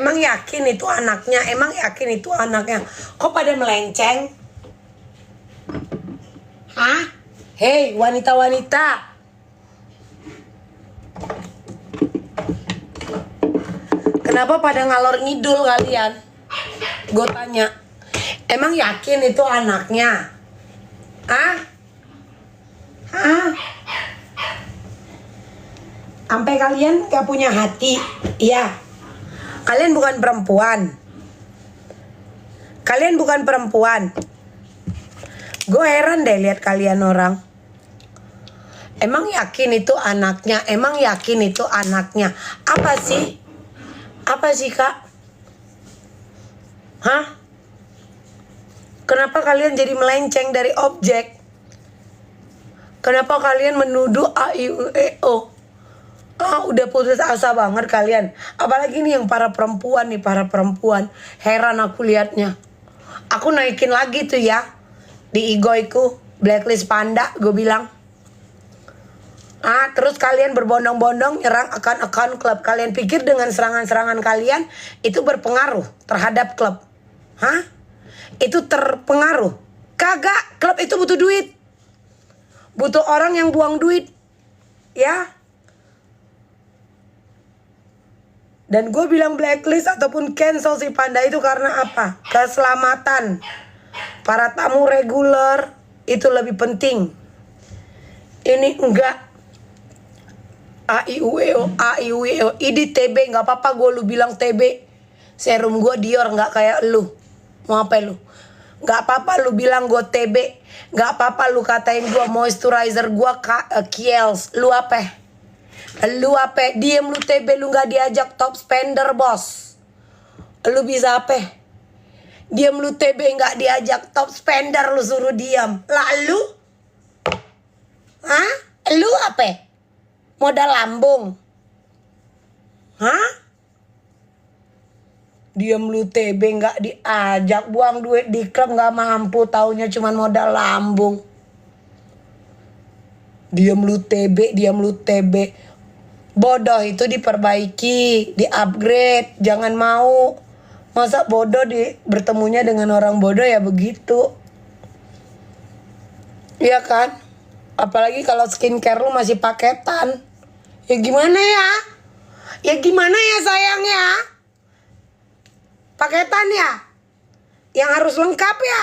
Emang yakin itu anaknya? Emang yakin itu anaknya? Kok pada melenceng? Hah? Hei, wanita-wanita. Kenapa pada ngalor ngidul kalian? Gue tanya. Emang yakin itu anaknya? Hah? Hah? Sampai kalian gak punya hati? Iya. Kalian bukan perempuan. Kalian bukan perempuan. Gue heran deh lihat kalian orang. Emang yakin itu anaknya? Emang yakin itu anaknya? Apa sih? Apa sih, Kak? Hah? Kenapa kalian jadi melenceng dari objek? Kenapa kalian menuduh AIUEO? Udah putus asa banget kalian. Apalagi nih yang para perempuan nih, para perempuan. Heran aku liatnya. Aku naikin lagi tuh ya di igoiku, blacklist panda, gue bilang. Terus kalian berbondong-bondong nyerang akun-akun klub. Kalian pikir dengan serangan-serangan kalian itu berpengaruh terhadap klub? Hah? Itu terpengaruh? Kagak, klub itu butuh duit. Butuh orang yang buang duit. Ya. Dan gue bilang blacklist ataupun cancel si panda itu karena apa? Keselamatan para tamu reguler itu lebih penting. Ini enggak. AIUEO, ini TB, nggak apa-apa gue lu bilang TB. Serum gue Dior, nggak kayak lu. Mau apa lu? Nggak apa-apa lu bilang gue TB. Nggak apa-apa lu katain gue moisturizer gue Kiehl's. Lu apa? Lu apa? Diem lu TB, lu nggak diajak top spender bos. Lu bisa apa? Diem lu TB nggak diajak top spender, lu suruh diam. Lalu? Hah? Lu apa? Modal lambung. Hah? Diam lu TB nggak diajak, buang duit di klub nggak mampu, taunya cuman modal lambung. Diam lu TB, diam lu TB. Bodoh itu diperbaiki, di-upgrade, jangan mau. Masa bodoh bertemunya dengan orang bodoh ya begitu. Iya kan? Apalagi kalau skincare lu masih paketan. Ya gimana ya? Ya gimana ya sayang ya? Paketan ya? Yang harus lengkap ya?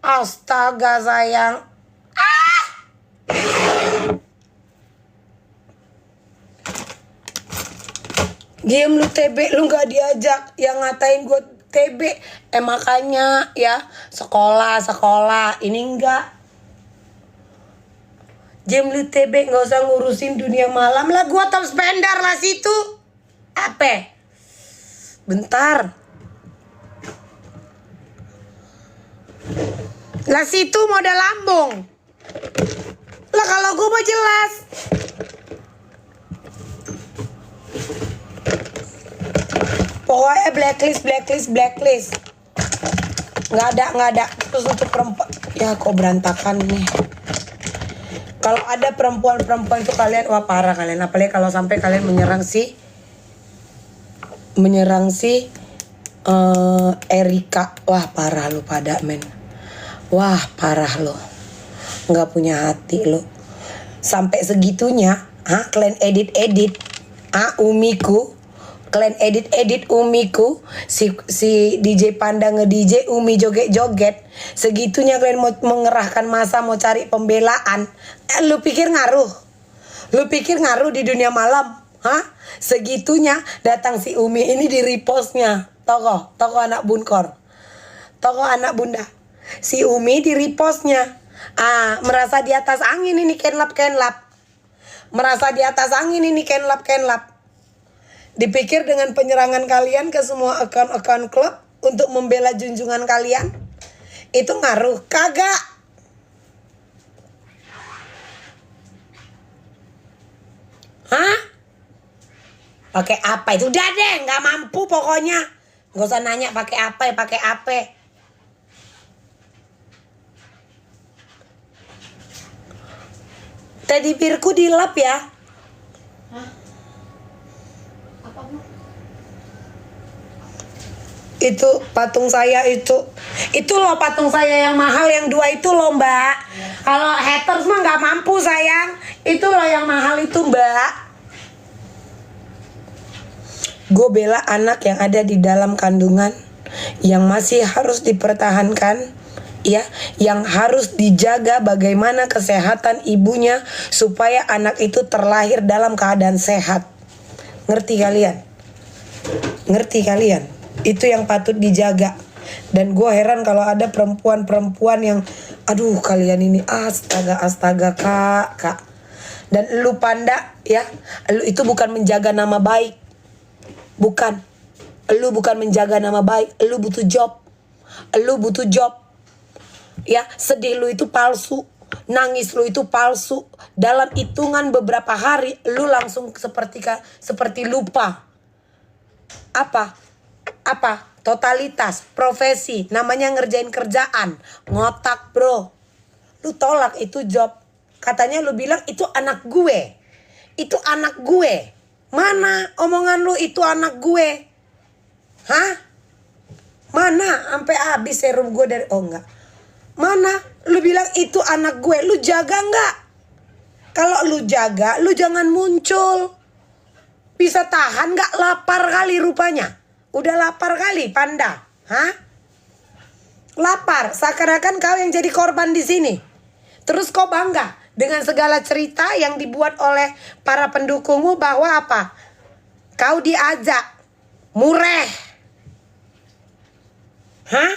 Astaga sayang. Diem lu TB, lu gak diajak. Yang ngatain gue TB. Makanya ya sekolah. Ini enggak. Diem lu TB, gak usah ngurusin dunia malam lah. Gue top spender lah situ. Apa? Bentar. Lah situ modal lambung. Lah kalau gue mah jelas. Pokoknya blacklist. Nggak ada. Terus untuk perempuan, ya kok berantakan nih. Kalau ada perempuan itu kalian, wah parah kalian. Apalagi kalau sampai kalian menyerang si Erika. Wah parah lu pada men. Wah parah lu. Nggak punya hati lu. Sampai segitunya, kalian edit. Umiku. Kalian edit Umiku, si DJ Panda nge-DJ, Umi joget-joget. Segitunya kalian mau mengerahkan masa, mau cari pembelaan. Lu pikir ngaruh? Lu pikir ngaruh di dunia malam? Segitunya datang si Umi ini di repostnya. Toko anak bunkor. Toko anak bunda. Si Umi di repostnya. Merasa di atas angin ini kenlap. Merasa di atas angin ini kenlap. Dipikir dengan penyerangan kalian ke semua akun klub untuk membela junjungan kalian itu ngaruh? Kagak. Pakai apa itu? Udah deh, nggak mampu pokoknya. Nggak usah nanya pakai apa. Teddy bearku dilap ya. Itu patung saya itu loh, patung saya yang mahal yang 2 itu loh mbak. Kalau haters mah nggak mampu sayang. Itu loh yang mahal itu mbak. Gue bela anak yang ada di dalam kandungan, yang masih harus dipertahankan, ya, yang harus dijaga bagaimana kesehatan ibunya supaya anak itu terlahir dalam keadaan sehat. Ngerti kalian? Ngerti kalian? Itu yang patut dijaga. Dan gue heran kalau ada perempuan-perempuan yang aduh kalian ini astaga kak. Dan lu Panda ya, lu itu bukan menjaga nama baik. Bukan. Lu bukan menjaga nama baik, lu butuh job. Lu butuh job. Ya, sedih lu itu palsu. Nangis lu itu palsu. Dalam hitungan beberapa hari lu langsung seperti lupa. Apa? Totalitas, profesi, namanya ngerjain kerjaan, ngotak bro. Lu tolak itu job. Katanya lu bilang itu anak gue. Itu anak gue. Mana omongan lu itu anak gue? Hah? Mana? Sampai habis serum gue dari, oh enggak. Mana? Lu bilang itu anak gue. Lu jaga enggak? Kalau lu jaga, lu jangan muncul. Bisa tahan enggak? Lapar kali rupanya. Udah lapar kali Panda. Hah? Lapar. Seakan-akan kau yang jadi korban di sini. Terus kau bangga dengan segala cerita yang dibuat oleh para pendukungmu bahwa apa? Kau diajak mureh. Hah?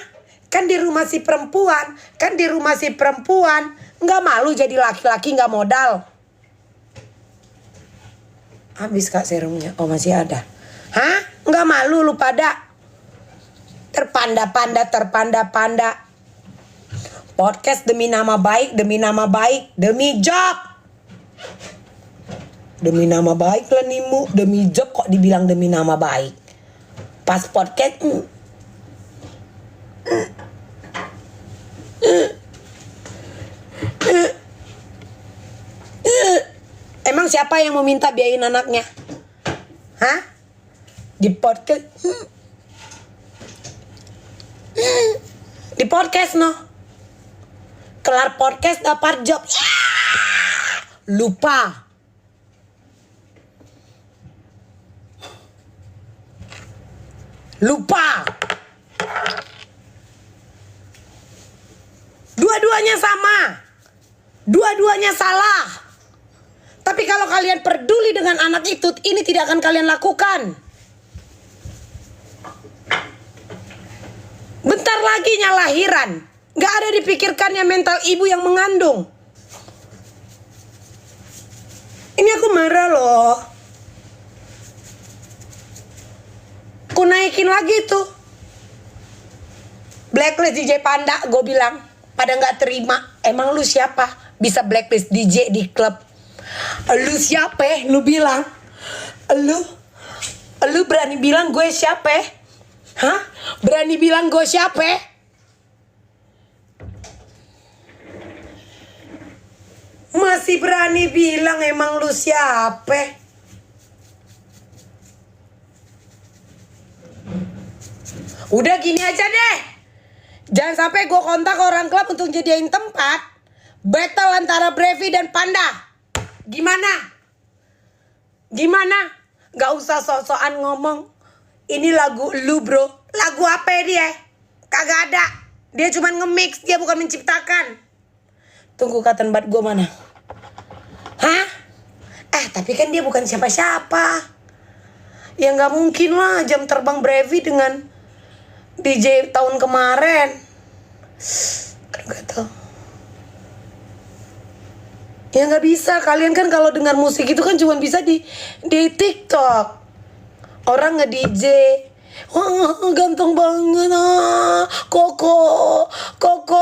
Kan di rumah si perempuan. Nggak malu jadi laki-laki nggak modal. Habis kak serumnya. Oh masih ada. Hah? Nggak malu lu pada? Terpanda-panda. Podcast demi nama baik, demi job. Demi nama baik lah nimu, demi job kok dibilang demi nama baik. Pas podcast emang siapa yang mau minta biayain anaknya? Hah? Di podcast no. Kelar podcast dapat job. Lupa. Dua-duanya sama. Dua-duanya salah. Tapi kalau kalian peduli dengan anak itu, ini tidak akan kalian lakukan. Bentar lagi lahiran. Gak ada dipikirkannya mental ibu yang mengandung. Ini aku marah loh. Aku naikin lagi tuh. Blacklist DJ Panda, gue bilang. Pada gak terima. Emang lu siapa? Bisa blacklist DJ di klub. Lu siapa? Lu bilang. Lu berani bilang gue siapa? Hah? Berani bilang gue siapa? Masih berani bilang emang lu siapa? Udah gini aja deh. Jangan sampai gue kontak orang klub untuk jadiin tempat battle antara Brevi dan Panda. Gimana? Gak usah sok-sokan ngomong. Ini lagu lu bro. Lagu apa dia? Kagak ada. Dia cuma nge-mix. Dia bukan menciptakan. Tunggu katen bat gue mana? Hah? Tapi kan dia bukan siapa-siapa. Ya gak mungkin lah jam terbang Brevi dengan DJ tahun kemarin. Kan gak tau. Ya gak bisa. Kalian kan kalau dengar musik itu kan cuma bisa di TikTok. Orang nge-DJ. Wah, ganteng banget. Koko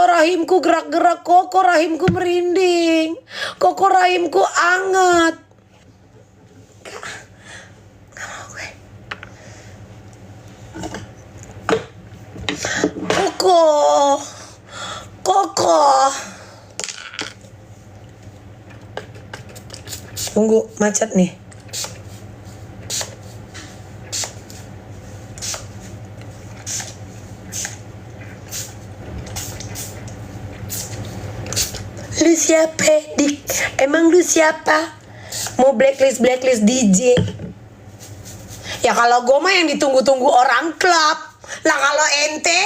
rahimku gerak-gerak. Koko rahimku merinding. Koko rahimku anget. Gak mau gue. Koko. Tunggu, macet nih. Lu siapa, Dik? Emang lu siapa? Mau blacklist DJ? Ya kalau gue mah yang ditunggu-tunggu orang klub. Lah kalau ente?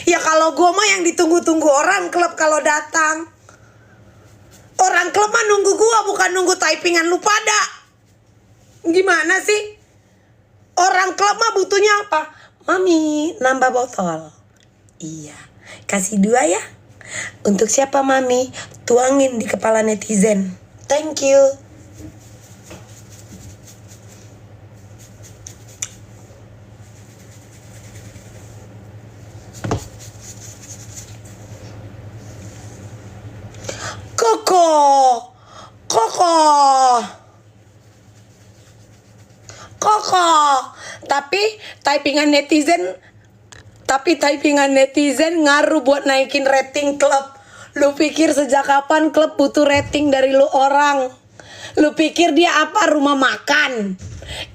Ya kalau gue mah yang ditunggu-tunggu orang klub kalau datang. Orang klub mah nunggu gue, bukan nunggu typingan lu pada. Gimana sih? Orang klub mah butuhnya apa? Mami, nambah botol. Iya, kasih 2 ya. Untuk siapa Mami? Tuangin di kepala netizen. Thank you. Koko. Tapi typingan netizen ngaruh buat naikin rating klub. Lu pikir sejak kapan klub butuh rating dari lu orang? Lu pikir dia apa, rumah makan?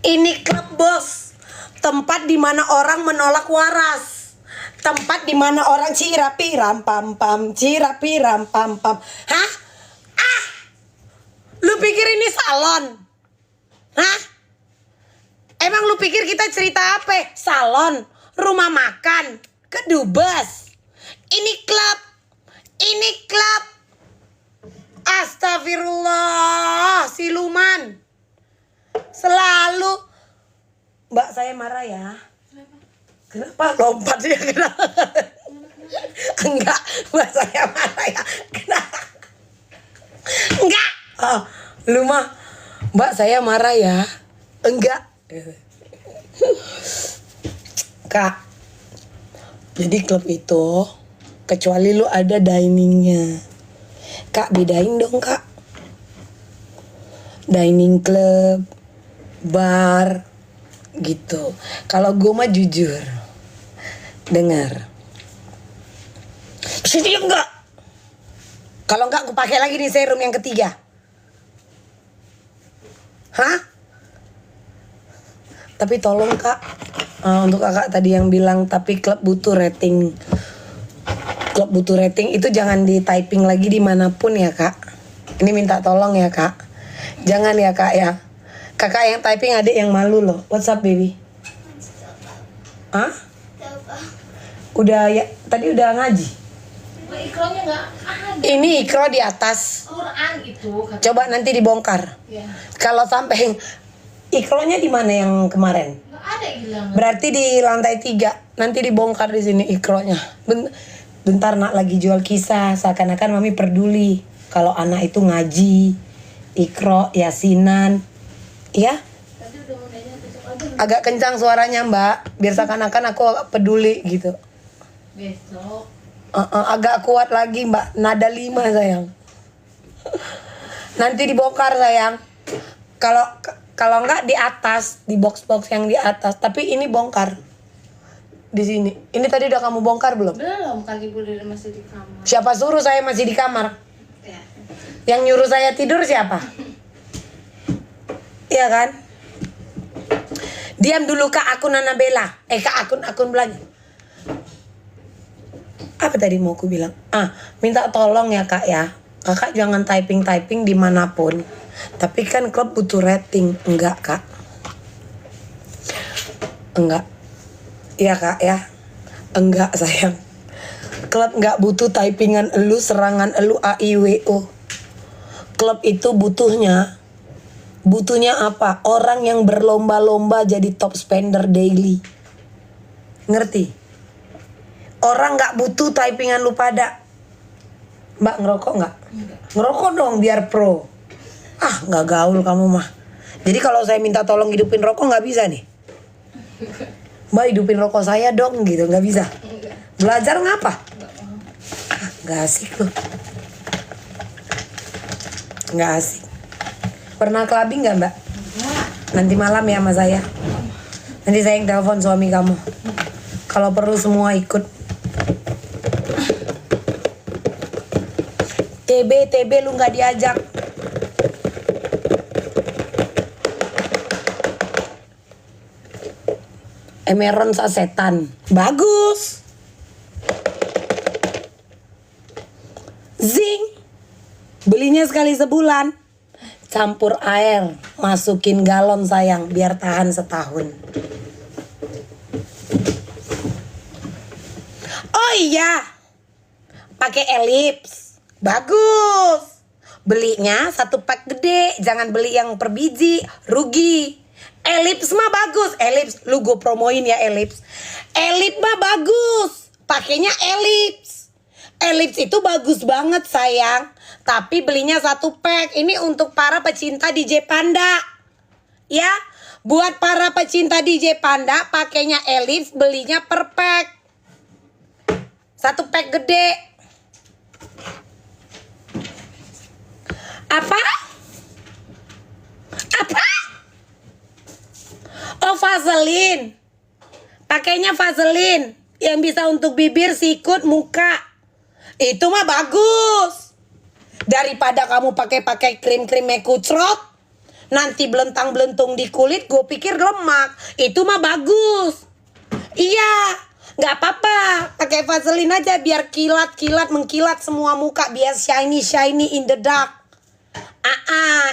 Ini klub, bos. Tempat dimana orang menolak waras. Tempat dimana orang cirapi ram pam pam, cirapi ram pam pam. Hah? Ah! Lu pikir ini salon? Hah? Emang lu pikir kita cerita apa? Salon, rumah makan, kedubes. Ini klub. Ini klub. Astagfirullah, siluman. Selalu. Mbak, saya marah ya. Kenapa lompat dia? Kenapa? Enggak, Mbak, saya marah ya. Kenapa? Enggak. Oh, lu mah, Mbak, saya marah ya. Enggak. Kak, jadi klub itu kecuali lu ada diningnya. Kak, bedain dong, Kak. Dining club, bar, gitu. Kalau gue mah jujur, dengar. Sini enggak. Kalau enggak, gue pakai lagi nih serum yang ketiga. Hah? Tapi tolong Kak, untuk kakak tadi yang bilang tapi klub butuh rating. Klub butuh rating itu jangan di typing lagi dimanapun ya Kak. Ini minta tolong ya Kak. Jangan ya Kak ya. Kakak yang typing adik yang malu loh. What's up baby? Hah? Udah ya, tadi udah ngaji. Ikronya nggak ada. Ini ikro di atas. Quran itu. Coba nanti dibongkar. Ya. Kalau sampai ikronya di mana yang kemarin? Nggak ada hilang. Berarti di lantai 3. Nanti dibongkar di sini ikronya. Bentar nak lagi jual kisah. Seakan-akan mami peduli kalau anak itu ngaji, ikro, yasinan, ya? Tadi udah mau nanya besok aja. Agak kencang suaranya Mbak, biar seakan-akan aku peduli gitu. Besok. Agak kuat lagi Mbak, nada 5 sayang. Nanti dibongkar sayang. Kalau enggak di atas, di box-box yang di atas. Tapi ini bongkar. Di sini. Ini tadi udah kamu bongkar belum? Belum, kaki gue masih di kamar. Siapa suruh saya masih di kamar? Ya. Yang nyuruh saya tidur siapa? Iya kan? Diam dulu Kak, akun Anabella. Kak, akun belanja. Apa tadi mau aku bilang? Minta tolong ya Kak ya. Kakak jangan typing dimanapun. Tapi kan klub butuh rating. Enggak Kak. Enggak. Iya Kak ya. Enggak sayang. Klub enggak butuh typingan elu, serangan elu, AIWO. Klub itu butuhnya apa? Orang yang berlomba-lomba jadi top spender daily. Ngerti? Orang gak butuh typingan lu pada. Mbak ngerokok gak? Ngerokok dong biar pro. Gak gaul kamu mah. Jadi kalau saya minta tolong hidupin rokok gak bisa nih. Mbak hidupin rokok saya dong gitu, gak bisa. Belajar ngapa? Gak asik lu. Gak asik. Pernah clubbing gak Mbak? Nanti malam ya sama saya. Nanti saya yang telepon suami kamu. Kalau perlu semua ikut. TB lu gak diajak. Emeron sasetan. Bagus. Zing. Belinya sekali sebulan. Campur air, masukin galon sayang, biar tahan setahun. Oh iya, pakai Ellipse, bagus. Belinya satu pack gede, jangan beli yang per biji, rugi. Ellipse mah bagus, Ellipse, lu gue promoin ya Ellipse. Ellipse mah bagus, pakainya Ellipse. Ellipse itu bagus banget sayang. Tapi belinya satu pack. Ini untuk para pecinta DJ Panda. Ya, buat para pecinta DJ Panda, pakainya Ellipse, belinya per pack. Satu pack gede. Apa? Apa? Oh, Vaseline. Pakainya Vaseline yang bisa untuk bibir, sikut, muka. Itu mah bagus. Daripada kamu pakai krim-krim mekucrot, nanti belentang-belentung di kulit, gue pikir lemak. Itu mah bagus. Iya, nggak apa-apa. Pakai Vaseline aja biar kilat-kilat, mengkilat semua muka, biar shiny in the dark.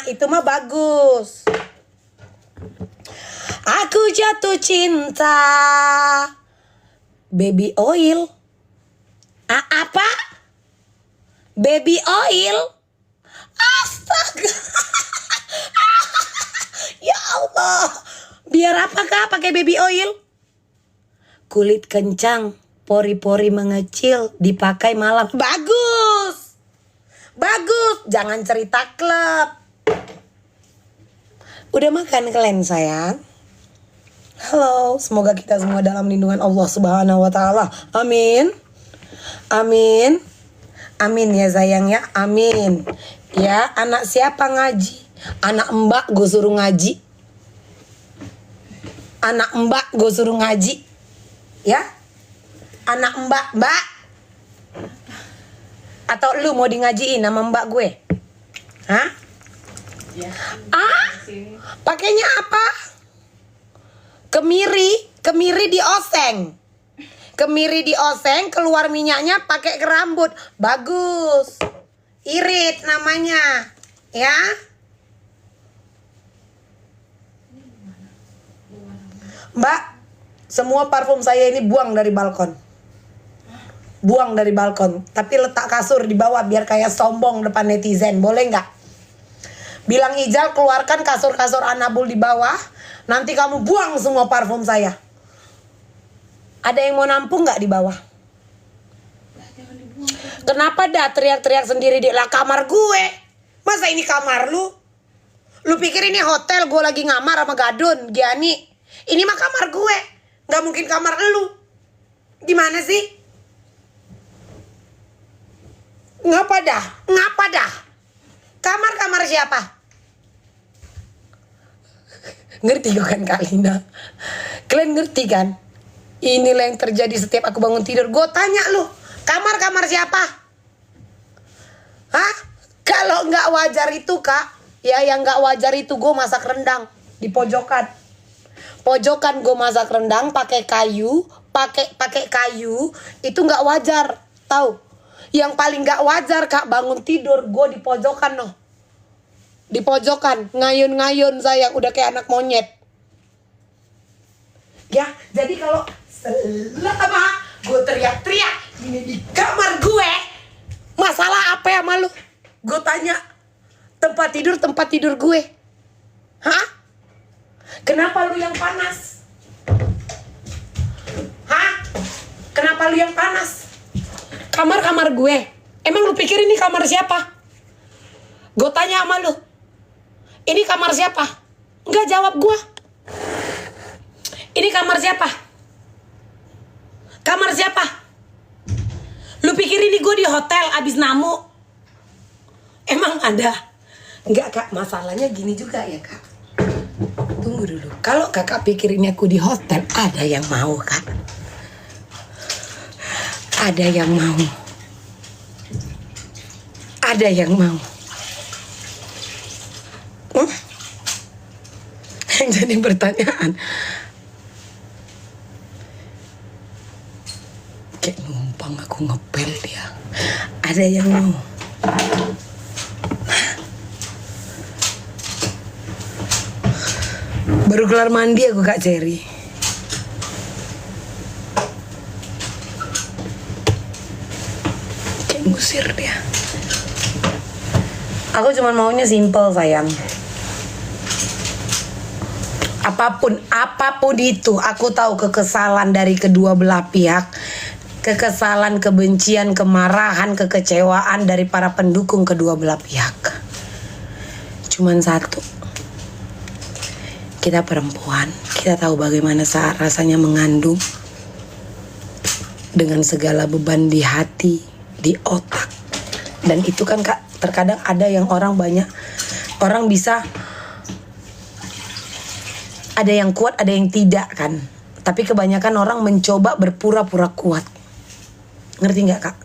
Itu mah bagus. Aku jatuh cinta. Baby oil. Apa? Baby oil. Astaga. Ya Allah. Biar apa kak pakai baby oil? Kulit kencang, pori-pori mengecil, dipakai malam. Bagus. Bagus. Jangan cerita klub. Udah makan kalian sayang? Halo, semoga kita semua dalam lindungan Allah Subhanahu wa taala. Amin. Amin. Amin ya sayang ya, amin. Ya, anak siapa ngaji? Anak mbak gue suruh ngaji. Anak mbak gue suruh ngaji. Ya, anak mbak. Atau lu mau di ngajiin sama mbak gue? Hah? Pakainya apa? Kemiri dioseng. Kemiri dioseng, keluar minyaknya, pakai ke rambut. Bagus. Irit namanya. Ya. Mbak, semua parfum saya ini buang dari balkon. Buang dari balkon. Tapi letak kasur di bawah biar kayak sombong depan netizen. Boleh nggak? Bilang Ijal keluarkan kasur-kasur Anabul di bawah. Nanti kamu buang semua parfum saya. Ada yang mau nampung nggak di bawah? Kenapa dah teriak-teriak sendiri di lah kamar gue? Masa ini kamar lu? Lu pikir ini hotel gue lagi ngamar sama Gadun, Giani? Ini mah kamar gue. Nggak mungkin kamar lu. Gimana sih? Ngapa dah? Ngapa dah? Kamar siapa? Ngerti gue kan Kak Lina? Kalian ngerti kan? Inilah yang terjadi setiap aku bangun tidur. Gue tanya lu, kamar siapa? Hah? Kalau nggak wajar itu kak, ya yang nggak wajar itu gue masak rendang di pojokan. Pojokan gue masak rendang pakai kayu, pakai kayu itu nggak wajar, tahu? Yang paling nggak wajar kak bangun tidur gue di pojokan noh, di pojokan ngayun saya udah kayak anak monyet. Ya, jadi kalau selama gue teriak-teriak ini di kamar gue, masalah apa ya malu? Gue tanya, tempat tidur gue. Hah? Kenapa lu yang panas? Hah? Kenapa lu yang panas? Kamar gue. Emang lu pikir ini kamar siapa? Gue tanya sama lu, ini kamar siapa? Enggak jawab gue. Ini kamar siapa? Kamar siapa? Lu pikir ini gue di hotel abis namu? Emang ada? Enggak kak, masalahnya gini juga ya kak. Tunggu dulu, kalau kakak pikir ini aku di hotel, ada yang mau kak. Ada yang mau. Ada yang mau. Yang jadi pertanyaan, kayak numpang aku ngepel dia. Ada yang mau. Baru kelar mandi aku Kak Cherry. Kayak ngusir dia. Aku cuma maunya simple sayang. Apapun itu, aku tahu kekesalan dari kedua belah pihak. Kekesalan, kebencian, kemarahan, kekecewaan dari para pendukung kedua belah pihak. Cuman satu. Kita perempuan, kita tahu bagaimana rasanya mengandung dengan segala beban di hati, di otak. Dan itu kan Kak, terkadang ada yang orang bisa, ada yang kuat, ada yang tidak kan. Tapi kebanyakan orang mencoba berpura-pura kuat. Ngerti nggak Kak?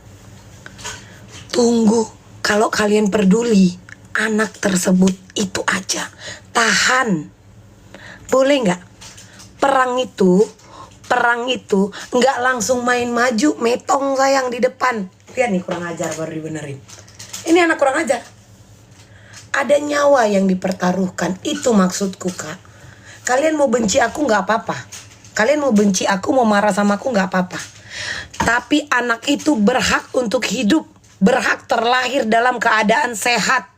Tunggu, kalau kalian peduli anak tersebut itu aja. Tahan. Boleh nggak? Perang itu nggak langsung main maju, metong sayang di depan. Lihat nih kurang ajar baru dibenerin. Ini anak kurang ajar. Ada nyawa yang dipertaruhkan. Itu maksudku Kak. Kalian mau benci aku nggak apa-apa. Kalian mau benci aku, mau marah sama aku nggak apa-apa. Tapi anak itu berhak untuk hidup, berhak terlahir dalam keadaan sehat.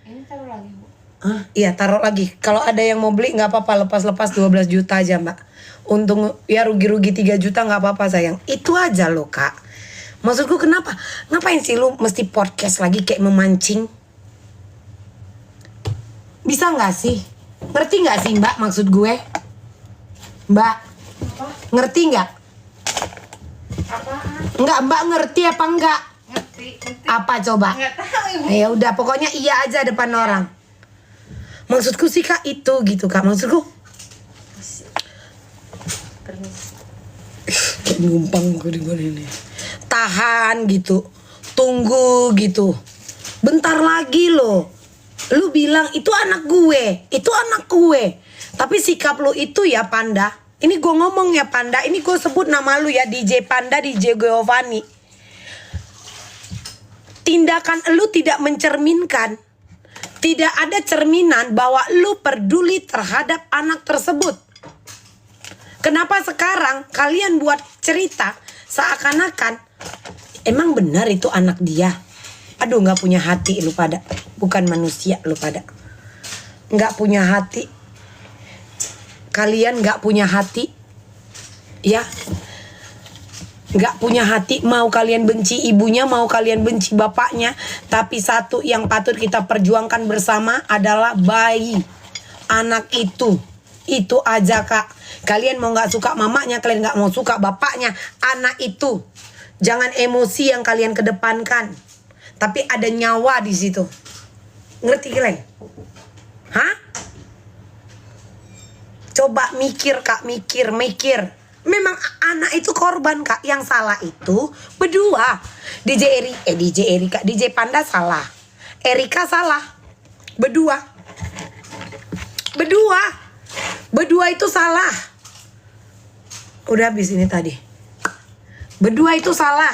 Ini taruh lagi Bu. Iya taruh lagi. Kalau ada yang mau beli nggak apa-apa, lepas-lepas 12 juta aja Mbak. Untung ya rugi-rugi 3 juta nggak apa-apa sayang. Itu aja loh Kak. Maksudku kenapa? Ngapain sih lu mesti podcast lagi kayak memancing? Bisa nggak sih? Ngerti nggak sih Mbak maksud gue? Mbak, Apa? ngerti nggak? Apaan? Nggak Mbak ngerti apa enggak? Ngerti. Apa coba? Nggak tahu Ibu. Ya udah pokoknya iya aja depan orang. Maksudku sih Kak itu gitu Kak. Maksudku Permisi. kayak numpang gue di bawah ini. Tahan gitu. Tunggu gitu. Bentar lagi loh. Lu bilang itu anak gue. Itu anak gue. Tapi sikap lu itu ya Panda. Ini gue ngomong ya Panda. Ini gue sebut nama lu ya DJ Panda, DJ Giovanni. Tindakan lu tidak mencerminkan. Tidak ada cerminan bahwa lu peduli terhadap anak tersebut. Kenapa sekarang kalian buat cerita seakan-akan emang benar itu anak dia? Aduh gak punya hati lu pada. Bukan manusia lu pada. Gak punya hati. Kalian gak punya hati. Ya. Gak punya hati. Mau kalian benci ibunya, mau kalian benci bapaknya. Tapi satu yang patut kita perjuangkan bersama adalah bayi. Anak itu. Itu aja Kak. Kalian mau gak suka mamanya, kalian gak mau suka bapaknya. Anak itu. Jangan emosi yang kalian kedepankan. Tapi ada nyawa di situ. Ngerti kalian? Hah? Coba mikir Kak, mikir. Memang anak itu korban Kak. Yang salah itu berdua. DJ Panda salah. Erika salah. Berdua itu salah. Udah habis ini tadi. Berdua itu salah.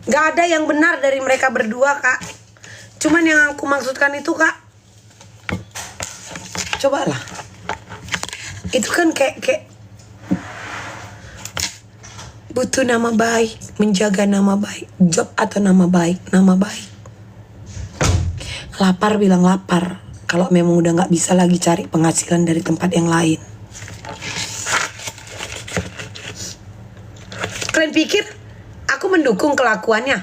Gak ada yang benar dari mereka berdua Kak. Cuman yang aku maksudkan itu Kak, cobalah. Itu kan kayak butuh nama baik, menjaga nama baik. Job atau nama baik, nama baik. Lapar bilang lapar. Kalau memang udah gak bisa lagi cari penghasilan dari tempat yang lain. Kalian pikir aku mendukung kelakuannya?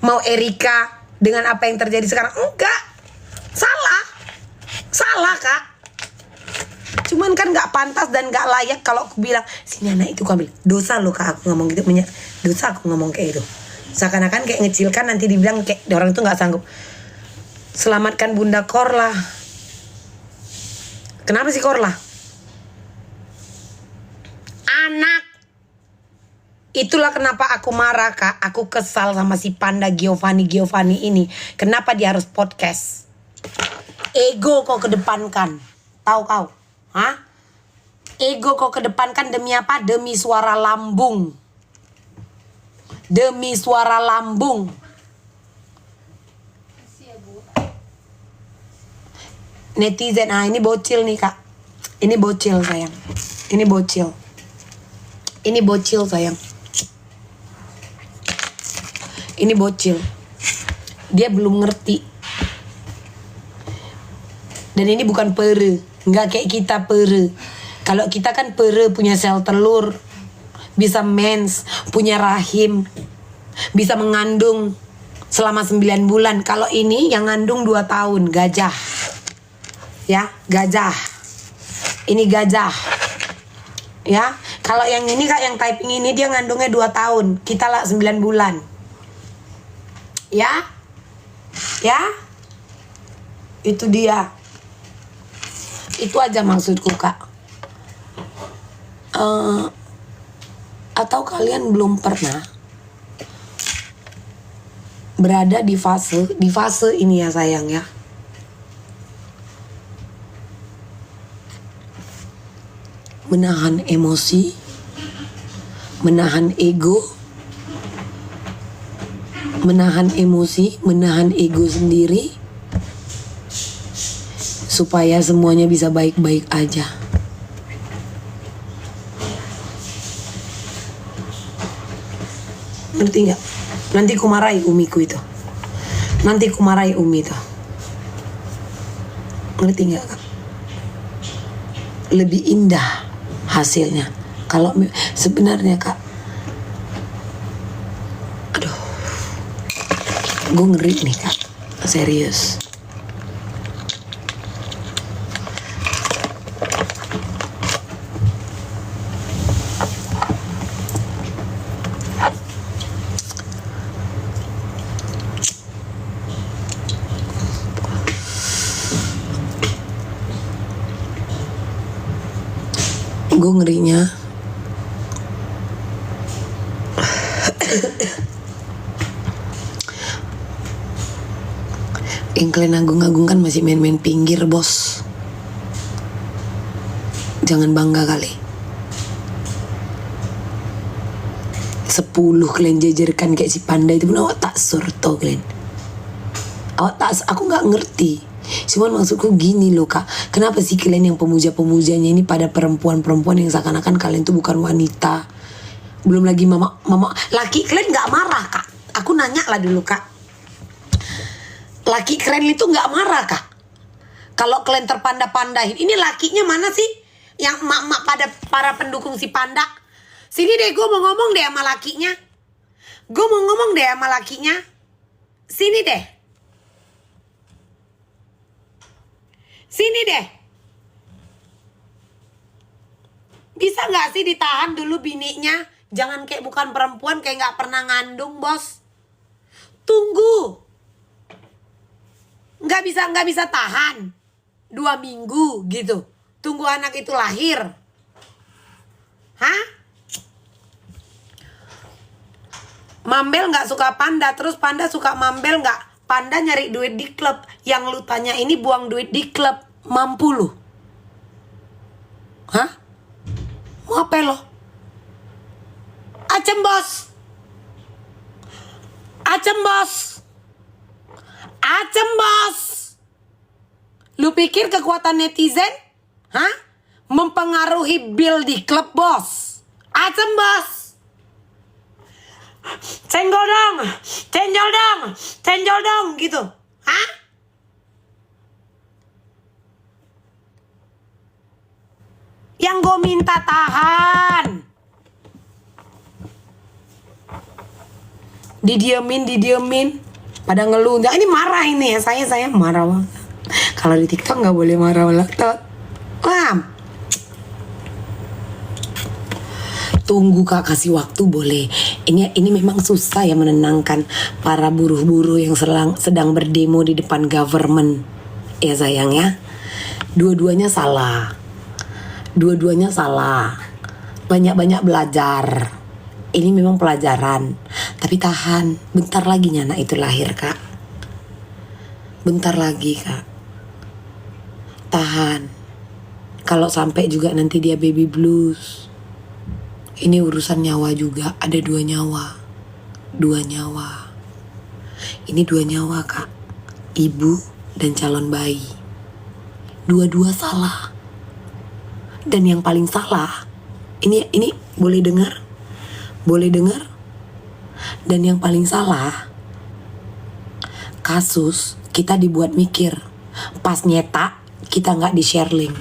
Mau Erika dengan apa yang terjadi sekarang? Enggak. Salah Kak. Cuman kan gak pantas dan gak layak kalau aku bilang sini anak itu aku ambil. Dosa loh Kak aku ngomong gitu. Dosa aku ngomong kayak itu. Seakan-akan kayak ngecilkan, nanti dibilang kayak orang itu gak sanggup. Selamatkan Bunda Korla. Kenapa sih Korla? Anak. Itulah kenapa aku marah Kak. Aku kesal sama si Panda Giovanni ini. Kenapa dia harus podcast? Ego kau kedepankan. Tahu kau? Hah? Ego kau kedepankan demi apa? Demi suara lambung. Demi suara lambung. netizen. Ah, ini bocil nih kak. Ini bocil sayang. Ini bocil. Ini bocil sayang. Ini bocil. Dia belum ngerti. Dan ini bukan pere. Nggak kayak kita pere. Kalau kita kan pere punya sel telur. Bisa mens. Punya rahim. Bisa mengandung selama 9 bulan. Kalau ini yang ngandung 2 tahun. Gajah. Ya, gajah. Ini gajah. Ya, kalau yang ini kak, yang typing ini dia ngandungnya 2 tahun. Kita lah 9 bulan. Ya. Ya. Itu dia. Itu aja maksudku kak. Atau kalian belum pernah berada di fase ini ya sayang ya. Menahan emosi, menahan ego, menahan emosi, menahan ego sendiri, supaya semuanya bisa baik-baik aja. Ngerti nggak? Nanti ku marahi umiku itu. Nanti ku marahi umi itu. Ngerti nggak kak? Lebih indah hasilnya. Kalau sebenarnya kak, aduh, gue ngeri nih kak, serius. Gue ngerinya yang kalian agung-agungkan masih main-main pinggir bos. Jangan bangga kali. 10 kalian jajarkan kayak si panda itu pun awak tak surto kalian. Awak tak, aku gak ngerti. Cuman maksudku gini loh kak, kenapa sih kalian yang pemuja-pemujanya ini pada perempuan-perempuan yang seakan-akan kalian tuh bukan wanita. Belum lagi mama laki kalian gak marah kak. Aku nanya lah dulu kak, laki kalian itu gak marah kak kalau kalian terpanda-pandahin? Ini lakinya mana sih yang mak-mak pada para pendukung si panda? Sini deh, gue mau ngomong deh sama lakinya. Gue mau ngomong deh sama lakinya. Sini deh. Sini deh. Bisa gak sih ditahan dulu bininya? Jangan kayak bukan perempuan, kayak gak pernah ngandung bos. Tunggu. Gak bisa tahan 2 minggu gitu. Tunggu anak itu lahir. Hah? Mambel gak suka panda, terus panda suka mambel gak? Panda nyari duit di klub. Yang lu tanya ini buang duit di klub. Mampu lu? Hah? Mau apa lo? Acem bos. Acem bos. Acem bos. Lu pikir kekuatan netizen? Hah? Mempengaruhi bill di klub bos? Acem bos. Cenggol dong, cenjol dong gitu. Hah? Yang gue minta tahan. Didiemin. Pada ngeluh. Nggak, ini marah ini ya. Saya marah banget. Kalau di TikTok nggak boleh marah banget. Wah. Tunggu kak, kasih waktu boleh. Ini memang susah ya menenangkan para buruh-buruh yang sedang berdemo di depan government. Ya sayang ya. Dua-duanya salah. Banyak-banyak belajar. Ini memang pelajaran. Tapi tahan. Bentar lagi anak itu lahir kak. Bentar lagi kak. Tahan. Kalau sampai juga nanti dia baby blues. Ini urusan nyawa juga. Ada 2 nyawa. 2 nyawa. Ini 2 nyawa kak. Ibu dan calon bayi. Dua-dua salah. Dan yang paling salah, ini boleh dengar? Boleh dengar? Dan yang paling salah, kasus kita dibuat mikir. Pas nyetak, kita nggak di-share link.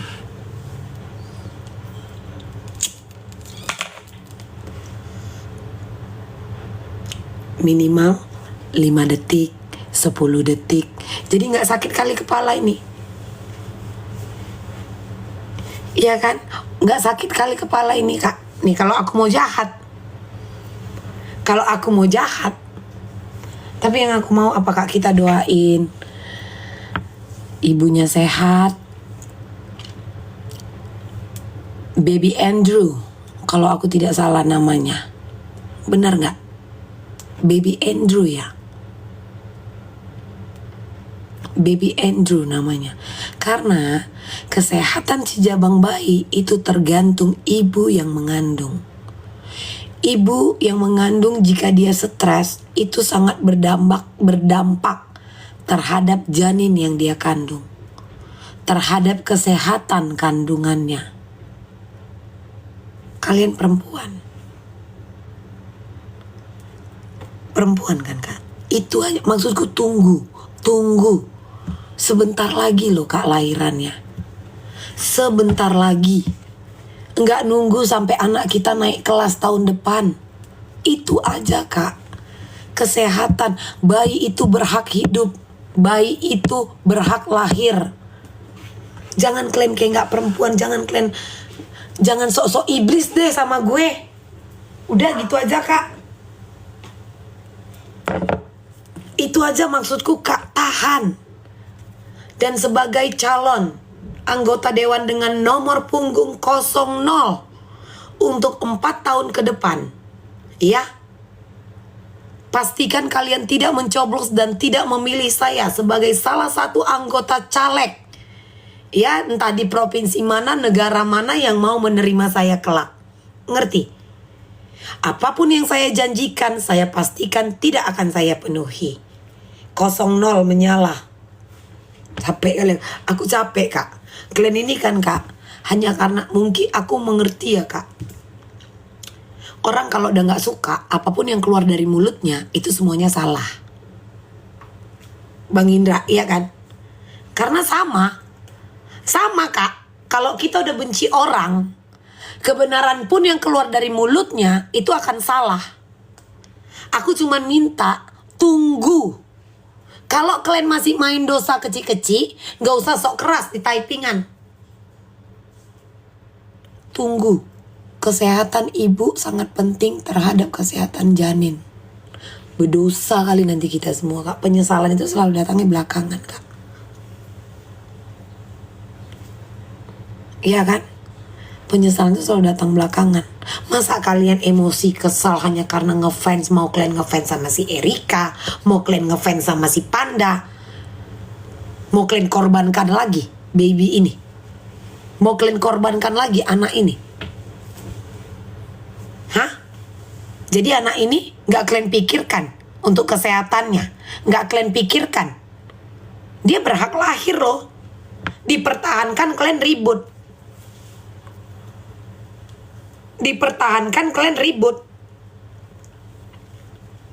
Minimal 5 detik, 10 detik. Jadi nggak sakit kali kepala ini. Iya kan? Nggak sakit kali kepala ini, Kak. Nih kalau aku mau jahat. Kalau aku mau jahat. Tapi yang aku mau apakah kita doain ibunya sehat. Baby Andrew, kalau aku tidak salah namanya. Benar nggak? Baby Andrew ya. Baby Andrew namanya. Karena kesehatan si jabang bayi itu tergantung ibu yang mengandung. Ibu yang mengandung jika dia stres itu sangat berdampak terhadap janin yang dia kandung. Terhadap kesehatan kandungannya. Kalian perempuan. Perempuan kan, Kak? Itu aja maksudku, tunggu. Sebentar lagi loh, Kak, lahirannya. Sebentar lagi. Enggak nunggu sampai anak kita naik kelas tahun depan. Itu aja, Kak. Kesehatan. Bayi itu berhak hidup. Bayi itu berhak lahir. Jangan kalian kayak nggak perempuan. Jangan sok-sok iblis deh sama gue. Udah gitu aja, Kak. Itu aja maksudku, Kak. Tahan. Dan sebagai calon anggota dewan dengan nomor punggung 00 untuk 4 tahun ke depan, ya, pastikan kalian tidak mencoblos dan tidak memilih saya sebagai salah satu anggota caleg, ya, entah di provinsi mana, negara mana yang mau menerima saya kelak. Ngerti? Apapun yang saya janjikan, saya pastikan tidak akan saya penuhi. 00 menyala. Capek kalian. Aku capek, Kak. Kalian ini kan, Kak, hanya karena mungkin aku mengerti ya, Kak. Orang kalau udah gak suka, apapun yang keluar dari mulutnya itu semuanya salah. Bang Indra, iya kan? Karena sama, Kak. Kalau kita udah benci orang, kebenaran pun yang keluar dari mulutnya itu akan salah. Aku cuma minta tunggu. Kalau kalian masih main dosa kecil-kecil, gak usah sok keras di typingan. Tunggu. Kesehatan ibu sangat penting terhadap kesehatan janin. Berdosa kali nanti kita semua, Kak. Penyesalan itu selalu datangnya belakangan, Kak. Iya kan? Penyesalan itu selalu datang belakangan. Masa kalian emosi kesal hanya karena ngefans, mau kalian ngefans sama si Erika, mau kalian ngefans sama si Panda, mau kalian korbankan lagi baby ini, mau kalian korbankan lagi anak ini, hah? Jadi anak ini gak kalian pikirkan untuk kesehatannya, gak kalian pikirkan. Dia berhak lahir loh. Dipertahankan kalian ribut. Dipertahankan kalian ribut.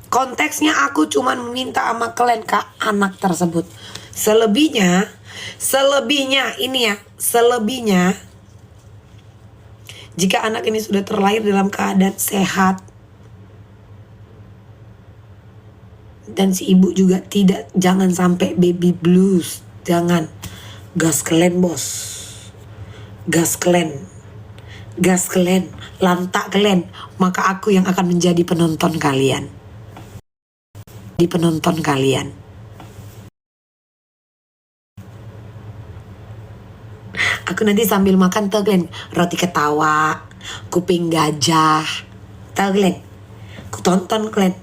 Konteksnya aku cuma meminta sama kalian, Kak, anak tersebut. Selebihnya ini ya, selebihnya jika anak ini sudah terlahir dalam keadaan sehat dan si ibu juga tidak, jangan sampai baby blues, jangan. Gas kalian, bos. Gas kalian, lantak kalian, maka aku yang akan menjadi penonton kalian. Di penonton kalian. Aku nanti sambil makan, tahu kalian, roti ketawa, kuping gajah, tahu kalian. Ku tonton kalian.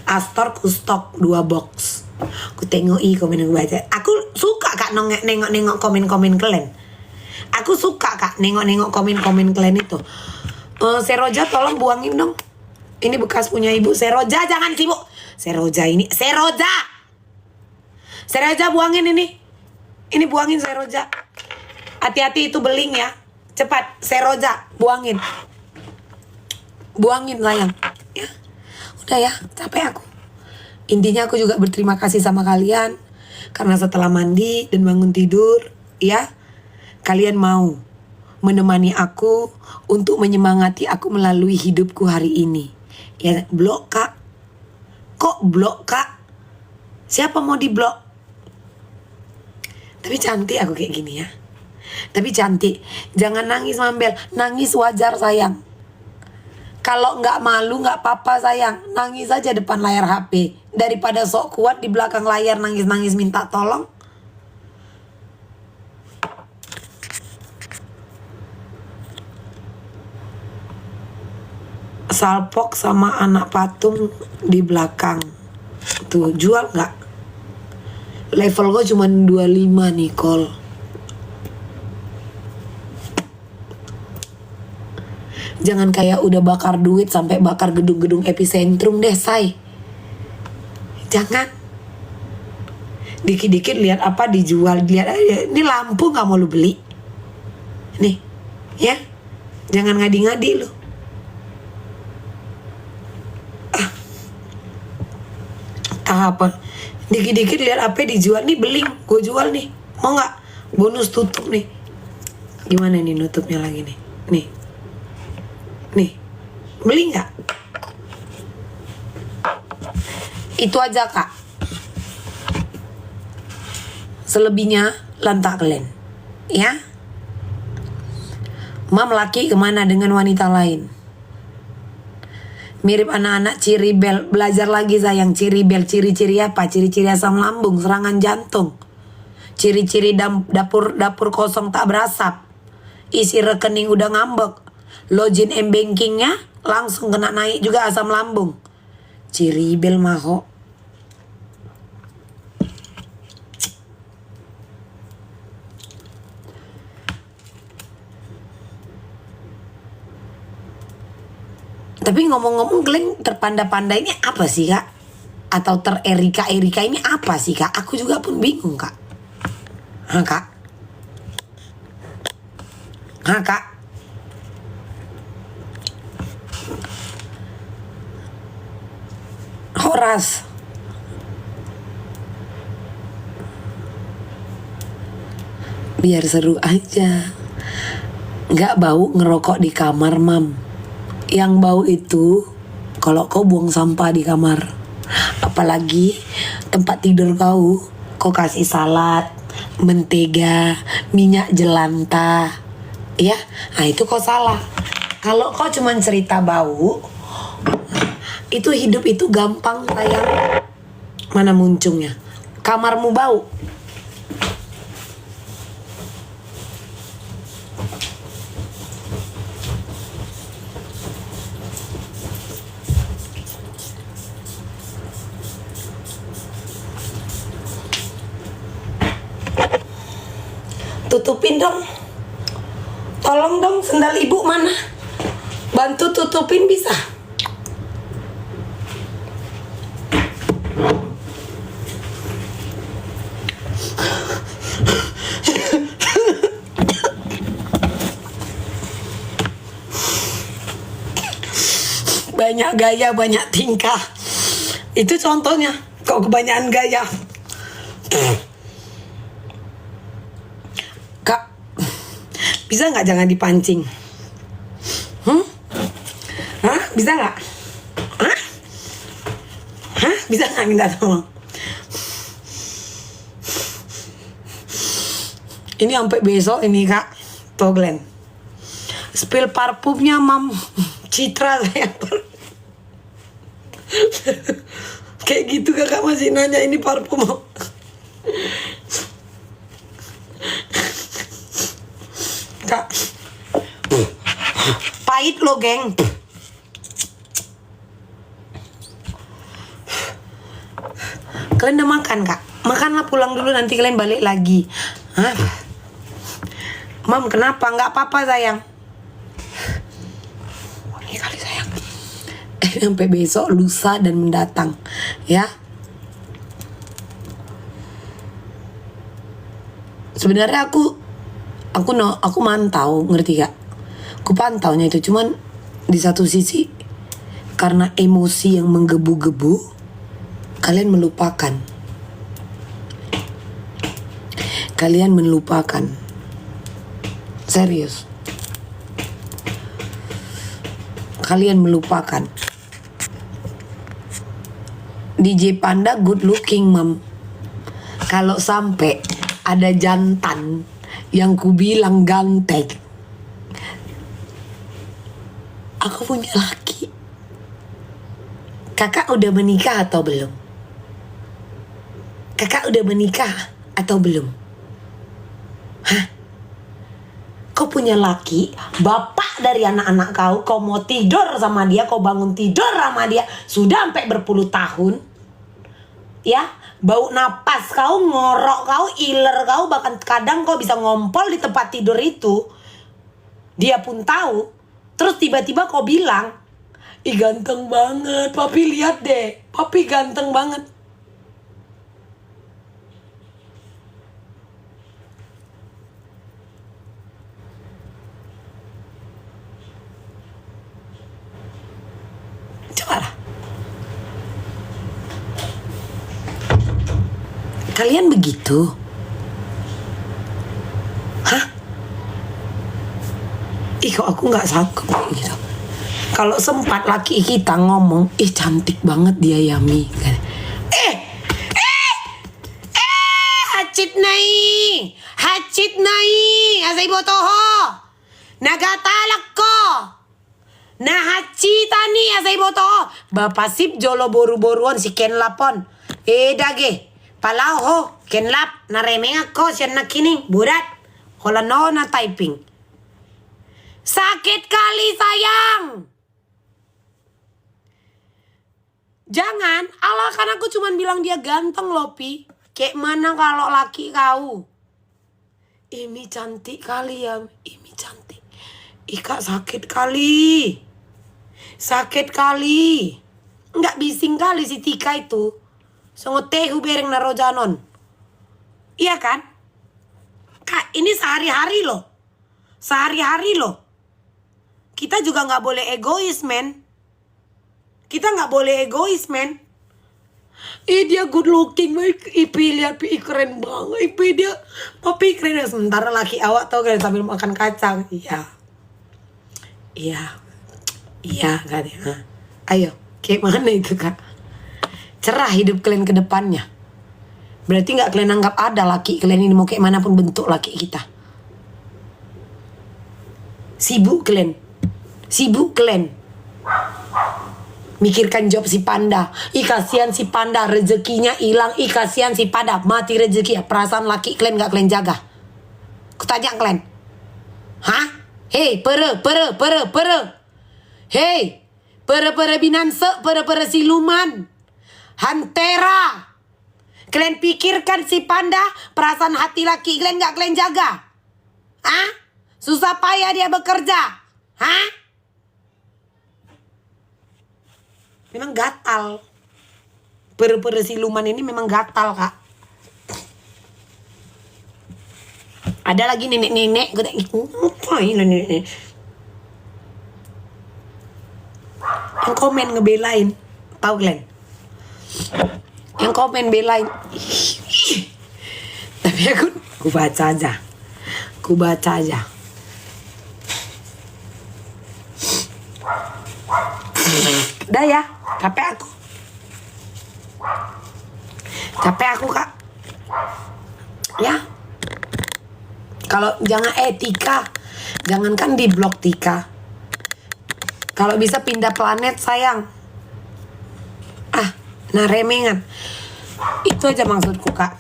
Astor ku stok 2 box. Ku tengoki komen yang baca. Aku suka, Kak, nengok komen-komen kalian. Aku suka, Kak, nengok komen-komen kalian itu. Seroja tolong buangin dong. Ini bekas punya ibu. Seroja jangan sibuk. Seroja buangin ini. Ini buangin Seroja. Hati-hati itu beling ya. Cepat, Seroja, buangin. Buangin sayang. Ya. Udah ya, capek aku. Intinya aku juga berterima kasih sama kalian. Karena setelah mandi dan bangun tidur, ya, kalian mau menemani aku untuk menyemangati aku melalui hidupku hari ini. Ya, blok kak. Kok blok kak? Siapa mau diblok? Tapi cantik aku kayak gini ya. Tapi cantik. Jangan nangis Mambel. Nangis wajar sayang. Kalau nggak malu nggak apa-apa sayang. Nangis aja depan layar HP. Daripada sok kuat di belakang layar nangis-nangis minta tolong. Salpok sama anak patung di belakang. Tuh jual nggak? Level gue cuma 25 Nicole. Jangan kayak udah bakar duit sampai bakar gedung-gedung epicentrum deh say. Jangan. Dikit-dikit lihat apa dijual, lihat ini lampu nggak mau lu beli. Nih, ya. Jangan ngadi-ngadi lu. Apa? Dikit-dikit lihat apa dijual nih, beling, gue jual nih. Mau nggak? Bonus tutup nih. Gimana nih nutupnya lagi nih? Nih. Nih. Beli nggak? Itu aja kak. Selebihnya lantak kalian. Ya. Mam laki kemana dengan wanita lain? Mirip anak-anak Ciribel. Belajar lagi sayang. Ciribel. Ciri-ciri apa? Ciri-ciri asam lambung, serangan jantung. Ciri-ciri dapur kosong tak berasap. Isi rekening udah ngambek. Login m-bankingnya langsung kena naik juga asam lambung. Ciribel maho. Tapi ngomong-ngomong Glenn terpanda-panda ini apa sih kak? Atau tererika-erika ini apa sih kak? Aku juga pun bingung kak. Hah kak? Hah kak? Horas. Biar seru aja. Nggak bau ngerokok di kamar mam. Yang bau itu kalau kau buang sampah di kamar. Apalagi tempat tidur kau kasih salad, mentega, minyak jelantah. Ya, nah itu kau salah. Kalau kau cuma cerita bau, itu hidup itu gampang sayang. Mana muncungnya? Kamarmu bau. Tutupin dong. Tolong dong, sendal ibu mana? Bantu tutupin bisa? Banyak gaya, banyak tingkah. Itu contohnya. Kok kebanyakan gaya? Kak, bisa nggak jangan dipancing? Hah? Bisa nggak? Hah? Hah? Bisa nggak minta tolong? Ini sampai besok ini kak, tuh Glenn. Spill parfumnya mam Citra saya. Kayak gitu kakak masih nanya ini parfum. Kak, pahit lo geng. Kalian udah makan kak? Makanlah, pulang dulu, nanti kalian balik lagi. Hah? Mam kenapa? Nggak apa-apa sayang. Ini kali sayang. Sampai besok, lusa dan mendatang. Ya. Sebenarnya aku Aku mantau, ngerti gak? Aku pantaunya itu, cuman di satu sisi karena emosi yang menggebu-gebu, kalian melupakan. Kalian melupakan. Serius. Kalian melupakan. DJ Panda good looking, Mam. Kalau sampai ada jantan yang ku bilang ganteng, aku punya laki. Kakak udah menikah atau belum? Kakak udah menikah atau belum? Hah? Kau punya laki, bapak dari anak-anak kau mau tidur sama dia, kau bangun tidur sama dia, sudah sampai berpuluh tahun. Ya, bau napas kau, ngorok kau, iler kau, bahkan kadang kau bisa ngompol di tempat tidur itu. Dia pun tahu. Terus tiba-tiba kau bilang, ih ganteng banget, papi lihat deh, papi ganteng banget. Cobalah. Kalian begitu? Hah? Ih kok aku gak sanggup gitu. Kalau sempat laki kita ngomong, ih cantik banget dia Yami. Hacit nai, asay botoho. Nagatalak ko. Nahacita ni asay botoho. Bapak sip jolo boru-boruan si Ken Lapon. Dage. Palau ho, Ken Lap, naremeng ako siya na kining, burat. Wala no na typing. Sakit kali sayang. Jangan, Allah kan aku cuman bilang dia ganteng loh Pi. Kayak mana kalau laki kau? Ini cantik kali ya, ini cantik. Ika sakit kali. Sakit kali. Enggak bising kali si Tika itu. Songo tehu bereng naro janon. Iya kan? Kak, ini sehari-hari loh. Sehari-hari loh. Kita juga gak boleh egois, men. Kita gak boleh egois, men. Dia good looking. Ipi lihat, Pi keren banget. Ipi dia, papi keren. Sementara laki awak tau kan sambil makan kacang. Iya. Iya. Iya kan ya. Ayo, kayak mana itu kak? Cerah hidup kalian ke depannya. Berarti gak kalian anggap ada laki kalian ini mau kayak manapun bentuk laki kita. Sibuk kalian. Sibuk kalian. Mikirkan job si Panda. Ih kasihan si Panda, rezekinya hilang. Ih kasihan si Panda, mati rezeki. Perasaan laki kalian gak kalian jaga. Kutanya kalian. Hah? Hei, pere. Hei, pere binanse, pere siluman. Hantera. Kalian pikirkan si Panda, perasaan hati laki kalian gak kalian jaga? Hah? Susah payah dia bekerja. Hah? Memang gatal. Pere siluman ini memang gatal kak. Ada lagi nenek-nenek. Yang komen ngebelain. Tahu kalian? Yang komen belain. Tapi aku baca aja. Udah ya, capek aku kak. Ya, kalau jangan Tika, jangankan di blok Tika. Kalau bisa pindah planet sayang. Nah remengan. Itu aja maksudku kak.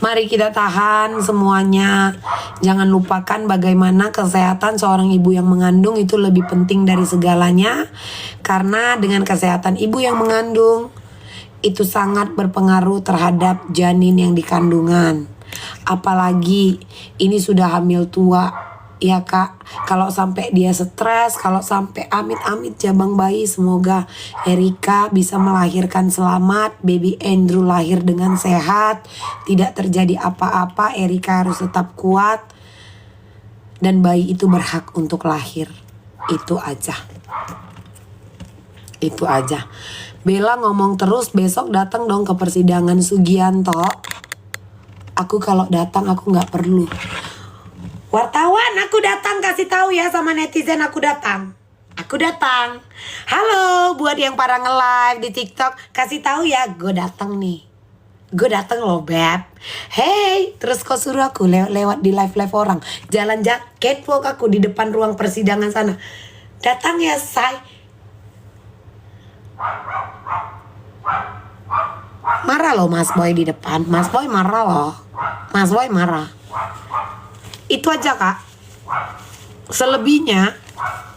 Mari kita tahan semuanya. Jangan lupakan bagaimana kesehatan seorang ibu yang mengandung itu lebih penting dari segalanya. Karena dengan kesehatan ibu yang mengandung, itu sangat berpengaruh terhadap janin yang dikandungan. Apalagi ini sudah hamil tua. Ya kak, kalau sampai dia stres, kalau sampai amit-amit jabang bayi, semoga Erika bisa melahirkan selamat, baby Andrew lahir dengan sehat, tidak terjadi apa-apa, Erika harus tetap kuat. Dan bayi itu berhak untuk lahir. Itu aja. Itu aja. Bella ngomong terus, besok datang dong ke persidangan Sugianto. Aku kalau datang aku nggak perlu. Wartawan, aku datang, kasih tahu ya sama netizen, aku datang. Aku datang. Halo, buat yang para nge-live di TikTok, kasih tahu ya, gue datang nih. Gue datang loh, Beb. Hey, terus kau suruh aku lewat di live orang. Jalan-jalan catwalk aku di depan ruang persidangan sana. Datang ya, say. Marah loh Mas Boy di depan. Mas Boy marah loh. Mas Boy marah. Itu aja, Kak. Selebihnya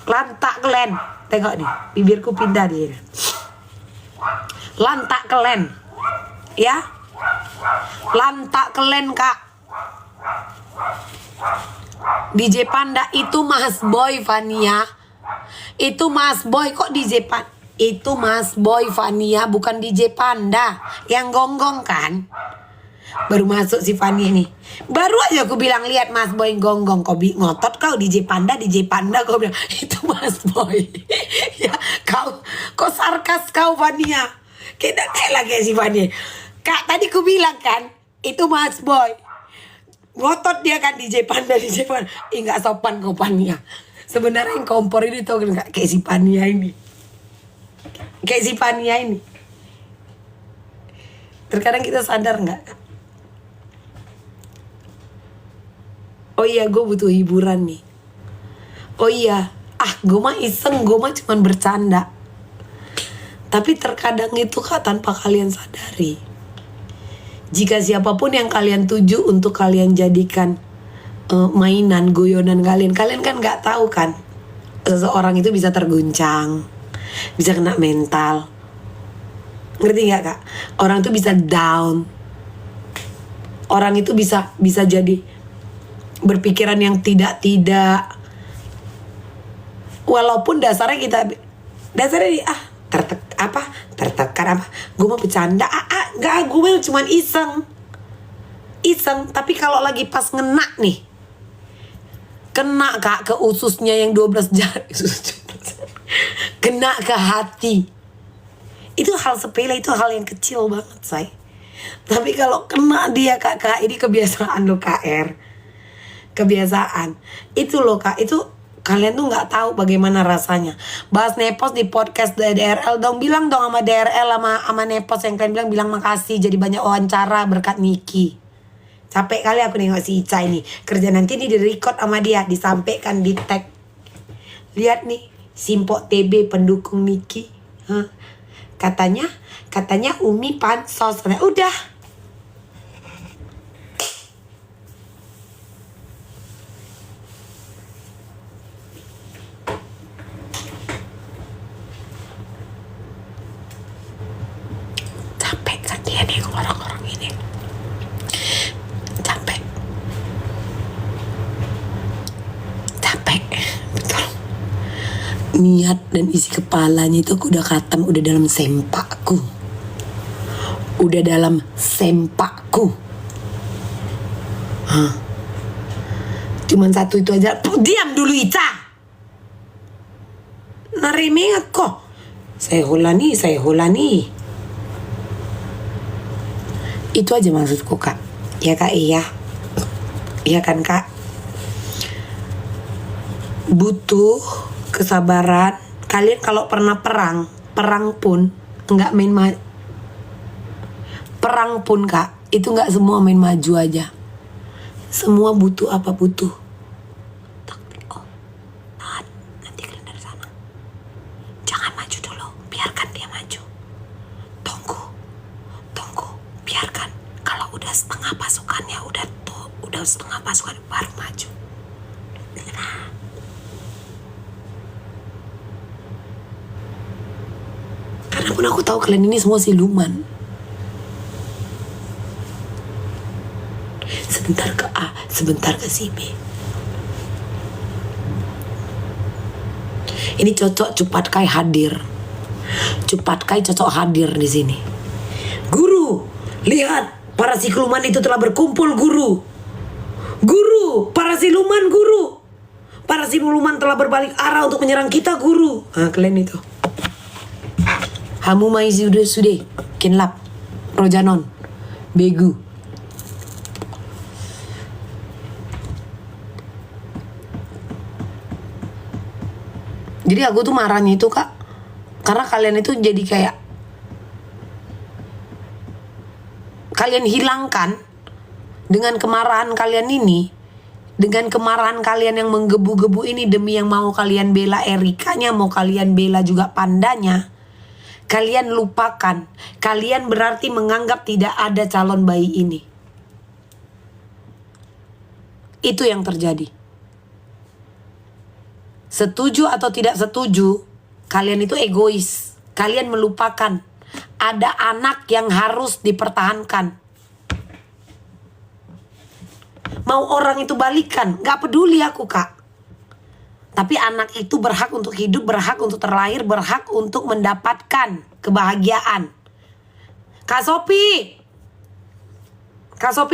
lantak kelen. Tengok nih, bibirku pindah dia. Lantak kelen. Ya. Lantak kelen, Kak. DJ Panda itu Mas Boy, Fania. Itu Mas Boy, kok DJ Panda? Itu Mas Boy, Fania, bukan DJ Panda. Yang gonggong kan? Baru masuk si Fania nih. Baru aja aku bilang, lihat Mas Boy gonggong. Kau ngotot kau DJ Panda kau bilang itu Mas Boy. Ya, kau sarkas kau, Fania. Kita kayak lagi si Fania. Kak, tadi ku bilang kan, itu Mas Boy. Ngotot dia kan DJ Panda. Nggak sopan kau, Fania. Sebenarnya yang kompor ini tuh kayak si Fania ini. Kayak si Fania ini. Terkadang kita sadar nggak? Oh iya, gue butuh hiburan nih. Oh iya, gue mah iseng, gue mah cuman bercanda. Tapi terkadang itu Kak, tanpa kalian sadari, jika siapapun yang kalian tuju untuk kalian jadikan mainan, guyonan kalian kan nggak tahu kan, seseorang itu bisa terguncang, bisa kena mental. Ngerti nggak, Kak? Orang itu bisa down. Orang itu bisa jadi berpikiran yang tidak. Walaupun dasarnya tertekan gue mau bercanda, nggak, gue cuman iseng. Tapi kalau lagi pas ngena nih, kena Kak ke ususnya yang 12 jari, kena ke hati, itu hal sepele, itu hal yang kecil banget, say. Tapi kalau kena dia Kak, ini kebiasaan lo KR. Kebiasaan itu loh Kak, itu kalian tuh nggak tahu bagaimana rasanya. Bahas Nepos di podcast DRL dong, bilang dong sama DRL sama Nepos yang kalian bilang makasih, jadi banyak wawancara berkat Niki. Capek kali aku nengok si Ica ini kerja, nanti ini di record sama dia, disampaikan di tag. Lihat nih, Simpok TB pendukung Niki. Katanya Umi pansos. Udah. Orang-orang ini capek, betul. Niat dan isi kepalanya itu aku udah katam, udah dalam sempakku, Cuman satu itu aja. Diam dulu Ica. Narimingat kok. Saya hulani. Itu aja maksudku Kak. Ya Kak, iya. Iya kan Kak. Butuh kesabaran. Kalian kalau pernah perang pun nggak main perang pun Kak, itu nggak semua main maju aja. Semua butuh apa? Butuh taktik. Nanti kalian dari sana. Jangan maju dulu, biarkan dia maju. Tunggu, biarkan. Kalau udah setengah pasukannya, udah setengah pasukan baru maju. Nah. Karena pun aku tahu kalian ini semua siluman. Sebentar ke A, sebentar ke si B. Ini cocok Cupatkai hadir. Cupatkai cocok hadir di sini. Guru, lihat, para siluman itu telah berkumpul, guru. Para siluman, guru. Para siluman telah berbalik arah untuk menyerang kita, guru. Nah, kalian itu. Hamu mai sude kinlap rojanon begu. Jadi aku tuh marahnya itu kak, karena kalian itu jadi kayak kalian hilangkan dengan kemarahan kalian ini, dengan kemarahan kalian yang menggebu-gebu ini demi yang mau kalian bela Erikanya, mau kalian bela juga Pandanya. Kalian lupakan, kalian berarti menganggap tidak ada calon bayi ini. Itu yang terjadi. Setuju atau tidak setuju, kalian itu egois. Kalian melupakan ada anak yang harus dipertahankan. Mau orang itu balikan, gak peduli aku kak. Tapi anak itu berhak untuk hidup, berhak untuk terlahir, berhak untuk mendapatkan kebahagiaan. Kak Sopi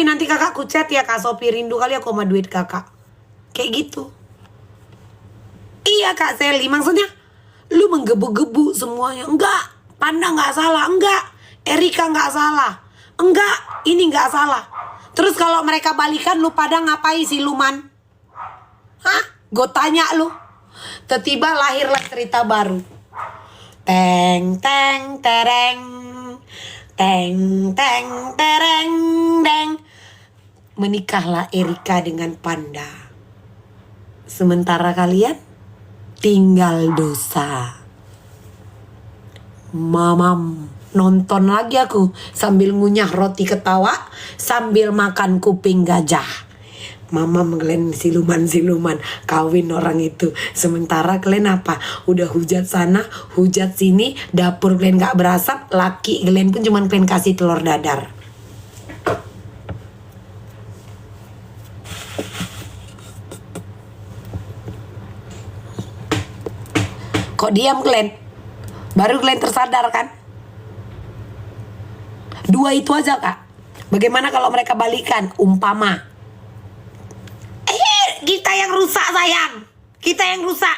nanti kakak ku chat ya Kak Sopi, rindu kali aku sama duit kakak. Kayak gitu. Iya Kak Sally, maksudnya lu menggebu-gebu semuanya. Enggak, Panda gak salah, enggak, Erika gak salah, enggak, ini gak salah. Terus kalau mereka balikan lu pada ngapain siluman? Hah? Gue tanya lu. Tiba-tiba lahirlah cerita baru. Teng teng tereng, teng teng tereng deng. Menikahlah Erika dengan Panda. Sementara kalian tinggal dosa. Mamam, nonton lagi aku sambil ngunyah roti ketawa, sambil makan kuping gajah. Mama kalian siluman-siluman kawin orang itu. Sementara kalian apa? Udah hujat sana, hujat sini, dapur kalian gak berasap, laki kalian pun cuman kalian kasih telur dadar. Kok diam kalian? Baru kalian tersadar kan? Dua itu aja kak. Bagaimana kalau mereka balikan? Umpama kita yang rusak sayang, kita yang rusak.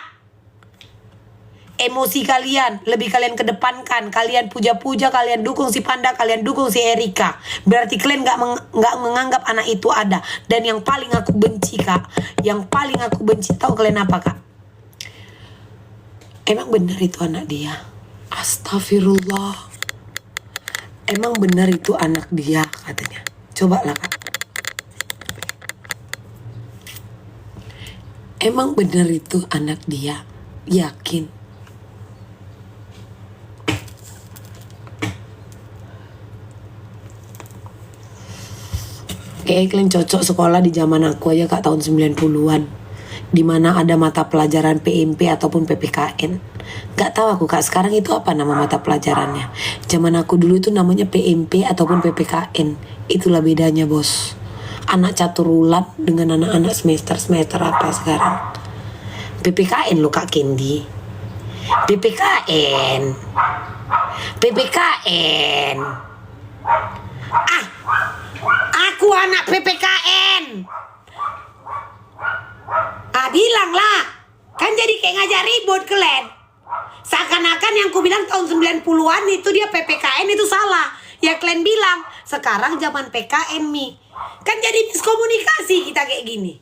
Emosi kalian lebih kalian kedepankan, kalian puja-puja, kalian dukung si Panda, kalian dukung si Erika. Berarti kalian nggak menganggap anak itu ada. Dan yang paling aku benci kak, yang paling aku benci, tahu kalian apa kak? Emang benar itu anak dia? Astagfirullah. Emang benar itu anak dia katanya. Coba lah kak. Emang benar itu anak dia? Yakin? Kayaknya kalian cocok sekolah di zaman aku aja kak, tahun 90-an. Dimana ada mata pelajaran PMP ataupun PPKN. Gak tahu aku kak, sekarang itu apa nama mata pelajarannya. Zaman aku dulu itu namanya PMP ataupun PPKN. Itulah bedanya bos. Anak catur ulat dengan anak-anak semester apa sekarang. PPKN lo kak Kendi. PPKN. Aku anak PPKN. Bilanglah. Kan jadi kayak ngajar ribut kalian. Seakan-akan yang ku bilang tahun 90-an itu dia PPKN itu salah. Ya kalian bilang sekarang zaman PKN mi. Kan jadi miskomunikasi kita kayak gini.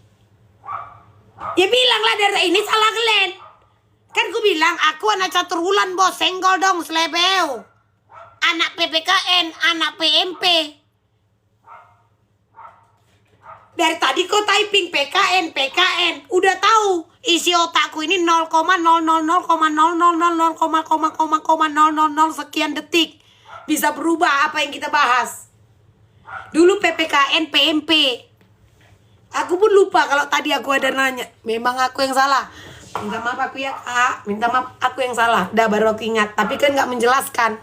Ya bilanglah dari ini salah kalian. Kan ku bilang aku anak catur bulan bos, senggol dong selebeu. Anak PPKN, anak PMP. Dari tadi kau typing PKN. Udah tahu isi otakku ini 0,000,000,000,000 sekian detik. Bisa berubah apa yang kita bahas. Dulu PPKN, PMP. Aku pun lupa kalau tadi aku ada nanya. Memang aku yang salah. Minta maaf aku ya kak. Minta maaf aku yang salah. Dah baru aku ingat. Tapi kan gak menjelaskan.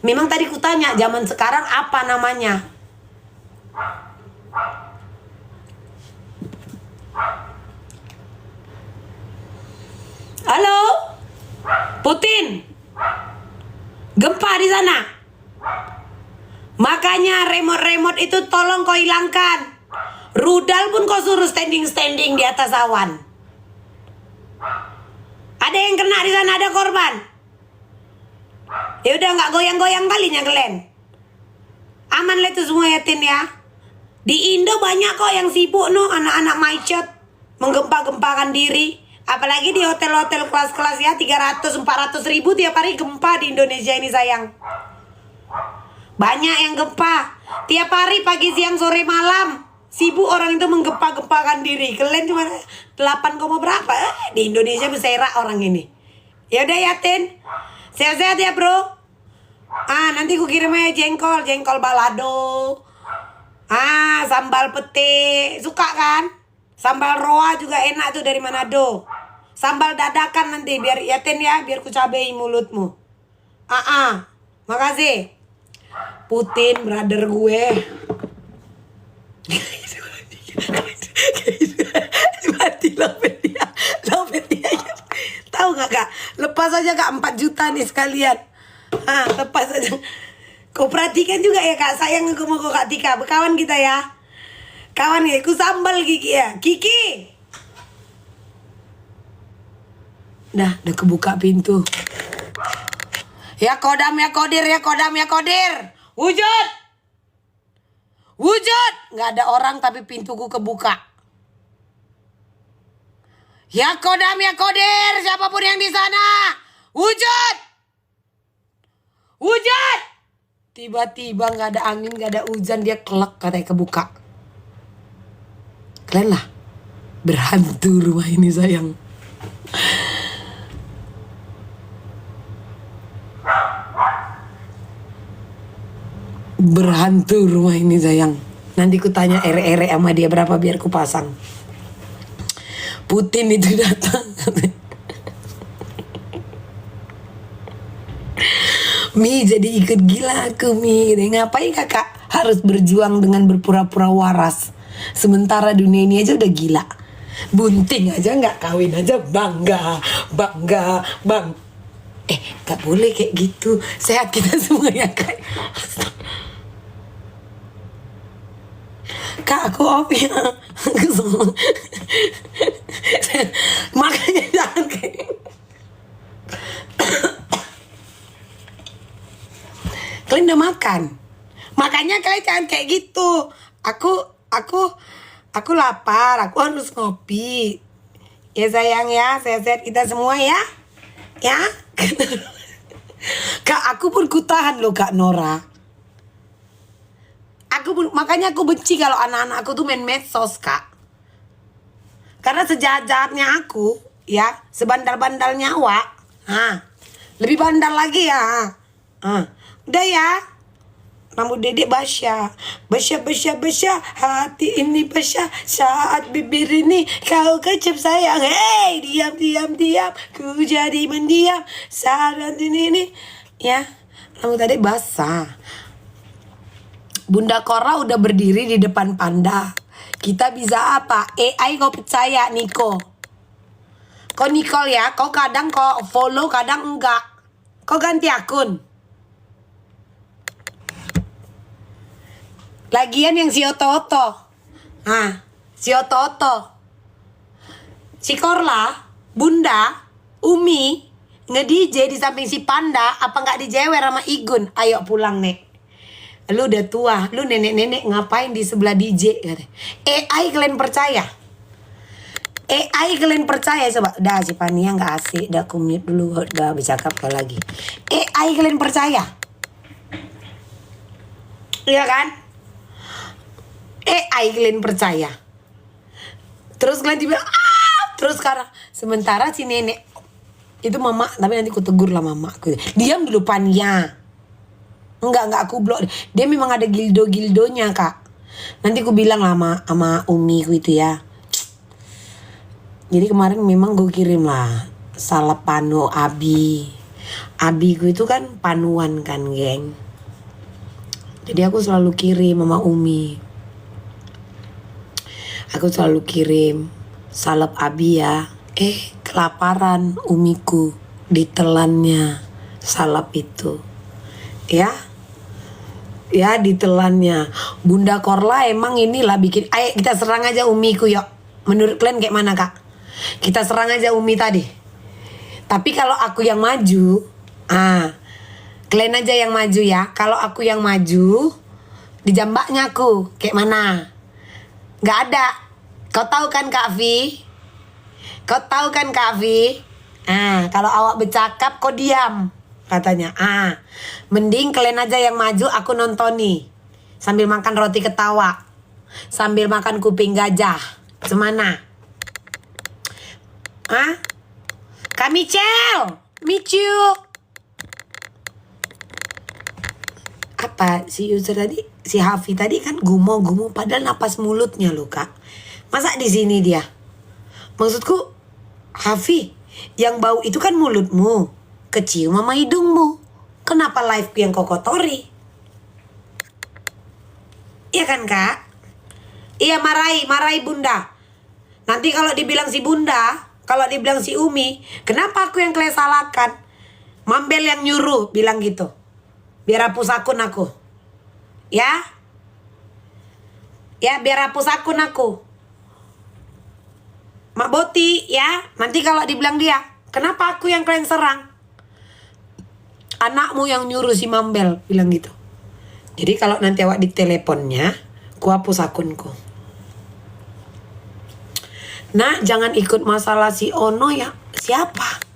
Memang tadi ku tanya zaman sekarang apa namanya. Halo Putin. Gempa di sana. Makanya remote itu tolong kau hilangkan. Rudal pun kau suruh standing di atas awan. Jangan ada korban. Ya udah nggak goyang-goyang kalinya kalian. Aman lah itu semua ya Tin ya. Di Indo banyak kok yang sibuk no, anak-anak macet menggempa-gempakan diri. Apalagi di hotel-hotel kelas-kelas ya 300-400 ribu tiap hari gempa di Indonesia ini sayang. Banyak yang gempa. Tiap hari pagi, siang, sore, malam. Sibuk orang itu menggempa-gempakan diri. Kalian cuma 8, berapa? Di Indonesia berserakan orang ini. Ya udah ya Tin. Sehat-sehat ya bro. Nanti ku kirim aja jengkol balado. Sambal pete. Suka kan? Sambal roa juga enak tuh dari Manado. Sambal dadakan nanti biar ya Tin ya, biar ku cabai mulutmu. Makasih. Putin brother gue. Mati lopet dia. Tahu gak kak? Lepas aja kak 4 juta nih sekalian. Lepas aja. Kau perhatikan juga ya kak, sayang aku mau kak Tika, berkawan kita ya. Kawan ya, ku sambal Kiki ya. Kiki. Udah kebuka pintu. Ya kodam ya kodir. Wujud. Nggak ada orang tapi pintuku kebuka. Ya kodam ya kodir. Siapapun yang di sana. Wujud. Tiba-tiba nggak ada angin, nggak ada hujan, dia kelek katanya kebuka. Kalian lah berhantu rumah ini sayang. Berhantu rumah ini sayang. Nanti ku tanya ere-ere sama dia berapa biar ku pasang. Putin itu datang. Mi jadi ikut gila aku Mi. Ngapain kakak harus berjuang dengan berpura-pura waras, sementara dunia ini aja udah gila. Bunting aja nggak kawin aja bangga. Gak boleh kayak gitu. Sehat kita semua ya kak. Kak aku off ya. Makanya jangan kayak kalian udah makan. Makanya kalian jangan kayak gitu. Aku lapar, aku harus ngopi. Ya sayang ya, sehat-sehat kita semua ya. Ya. Kak, aku pun kutahan loh Kak Nora. Makanya aku benci kalau anak-anak aku tuh main medsos Kak. Karena sejahat-jahatnya aku, ya, sebandal-bandalnya awak, lebih bandal lagi ya. Udah ya. Rambut dedek basya, hati ini basya, saat bibir ini kau kecap sayang. Hey, diam, ku jadi mendiam saat ini. Ya, rambut dedek basah. Bunda Kora udah berdiri di depan panda. Kita bisa apa? AI kau percaya Niko? Kau Nicole ya, kau kadang kau follow, kadang enggak. Kau ganti akun. Lagian yang si Oto-Oto. Si Oto-Oto. Si Korla, Bunda, Umi, nge-DJ di samping si Panda, apa nggak dijewer sama Igun? Ayo pulang, Nek. Lu udah tua, lu nenek-nenek ngapain di sebelah DJ? AI kalian percaya? AI kalian percaya coba? Udah si Pania nggak asik, udah kumit dulu, udah bercakap lagi. AI kalian percaya? Iya kan? AI kalian percaya? Terus kalian dibilang, terus sekarang sementara si nenek itu mama, tapi nanti ku tegur lah mama. Diam dulu Pania. Enggak aku blok. Dia memang ada gildonya kak. Nanti ku bilang lah sama Umi ku itu ya. Jadi kemarin memang gue kirim lah salep panu Abi ku itu kan panuan kan geng. Jadi aku selalu kirim sama Umi. Aku selalu kirim salep Abi ya. Kelaparan Umiku ditelannya salep itu. Ya ditelannya. Bunda Korla emang inilah bikin. Ayo kita serang aja Umiku yuk. Menurut kalian kayak mana kak? Kita serang aja Umi tadi. Tapi kalau aku yang maju, kalian aja yang maju ya. Kalau aku yang maju, di jambaknya aku kayak mana? Gak ada. Kau tahu kan Kak Vi? Kau tahu kan Kak Vi? Kalau awak bercakap kau diam katanya. Mending kalian aja yang maju, aku nontoni sambil makan roti ketawa, sambil makan kuping gajah. Semana? Kak Michelle, meet you. Apa si user tadi? Si Hafi tadi kan gumo-gumo padahal napas mulutnya loh Kak. Masa di sini dia? Maksudku, Hafi, yang bau itu kan mulutmu, kecium sama hidungmu. Kenapa live yang kau kotori? Iya kan Kak? Iya, marahi bunda. Nanti kalau dibilang si bunda, kalau dibilang si Umi, kenapa aku yang kalian salahkan? Mambel yang nyuruh bilang gitu. Biar hapus akun aku. Ya? Ya, biar hapus akun aku. Mak Boti, ya. Nanti kalau dibilang dia, kenapa aku yang kalian serang? Anakmu yang nyuruh si Mambel bilang gitu. Jadi kalau nanti awak di teleponnya, ku hapus akunku. Nah, jangan ikut masalah si Ono ya. Siapa?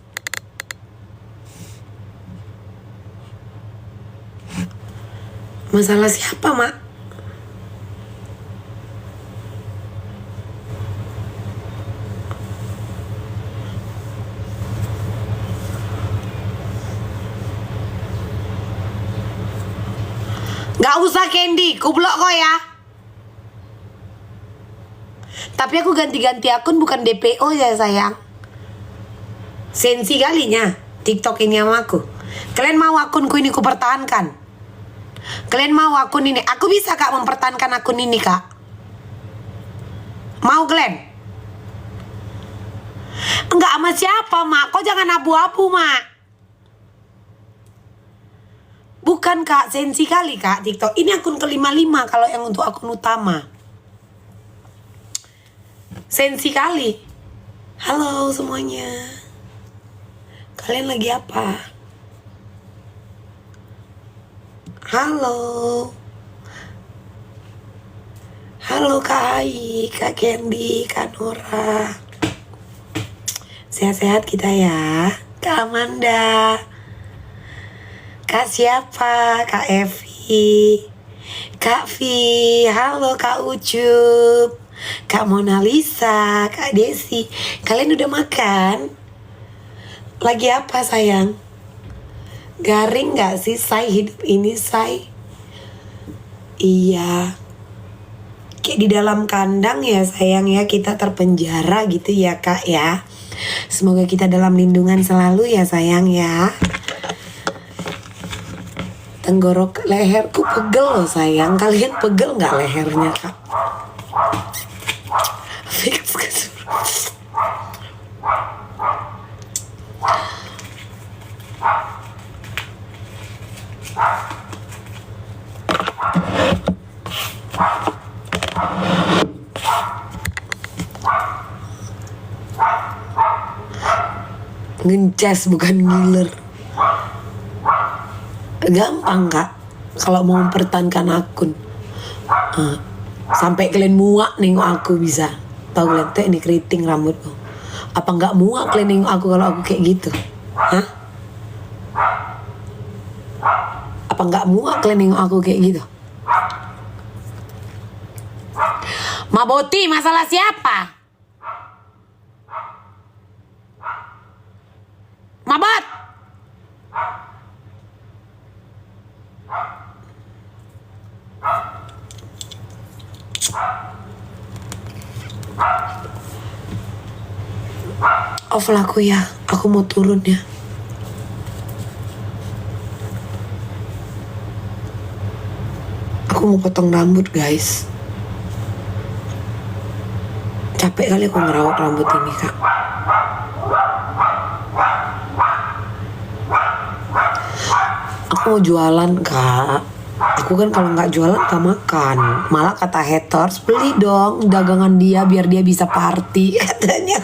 Masalah siapa, Mak? Gak usah Candy, ku blok kok ya. Tapi aku ganti-ganti akun bukan DPO ya sayang. Sensi kalinya TikTok ini sama aku. Kalian mau akunku ini ku pertahankan? Kalian mau akun ini? Aku bisa Kak mempertahankan akun ini Kak. Mau kalian? Enggak sama siapa Mak. Kok jangan abu-abu Mak. Bukan Kak, sensi kali Kak TikTok. Ini akun ke-55 kalau yang untuk akun utama. Sensi kali. Halo semuanya. Kalian lagi apa? Halo. Halo Kak Ai, Kak Candy, Kak Nora. Sehat-sehat kita ya. Kak Amanda. Kak siapa? Kak Evi. Kak Vi. Halo Kak Ucup. Kak Mona Lisa, Kak Desi. Kalian udah makan? Lagi apa sayang? Garing gak sih say hidup ini say? Iya. Kayak di dalam kandang ya sayang ya. Kita terpenjara gitu ya Kak ya. Semoga kita dalam lindungan selalu ya sayang ya. Tenggorok leherku pegel loh sayang. Kalian pegel gak lehernya Kak? Fix ngencas bukan ngiler. Gampang Kak kalau mau mempertahankan akun. Sampai kalian muak nengok aku bisa. Tahu kalian tuh ini keriting rambutku. Apa nggak muak kalian nengok aku kalau aku kayak gitu? Hah? Apa nggak muak kalian nengok aku kayak gitu? Ma Boti, masalah siapa? Mabot. Off lah aku ya. Aku mau turun ya. Aku mau potong rambut guys. Capek kali aku ngerawat rambut ini Kak. Aku mau jualan Kak. Aku kan kalau nggak jualan gak makan. Malah kata haters, beli dong dagangan dia biar dia bisa party katanya.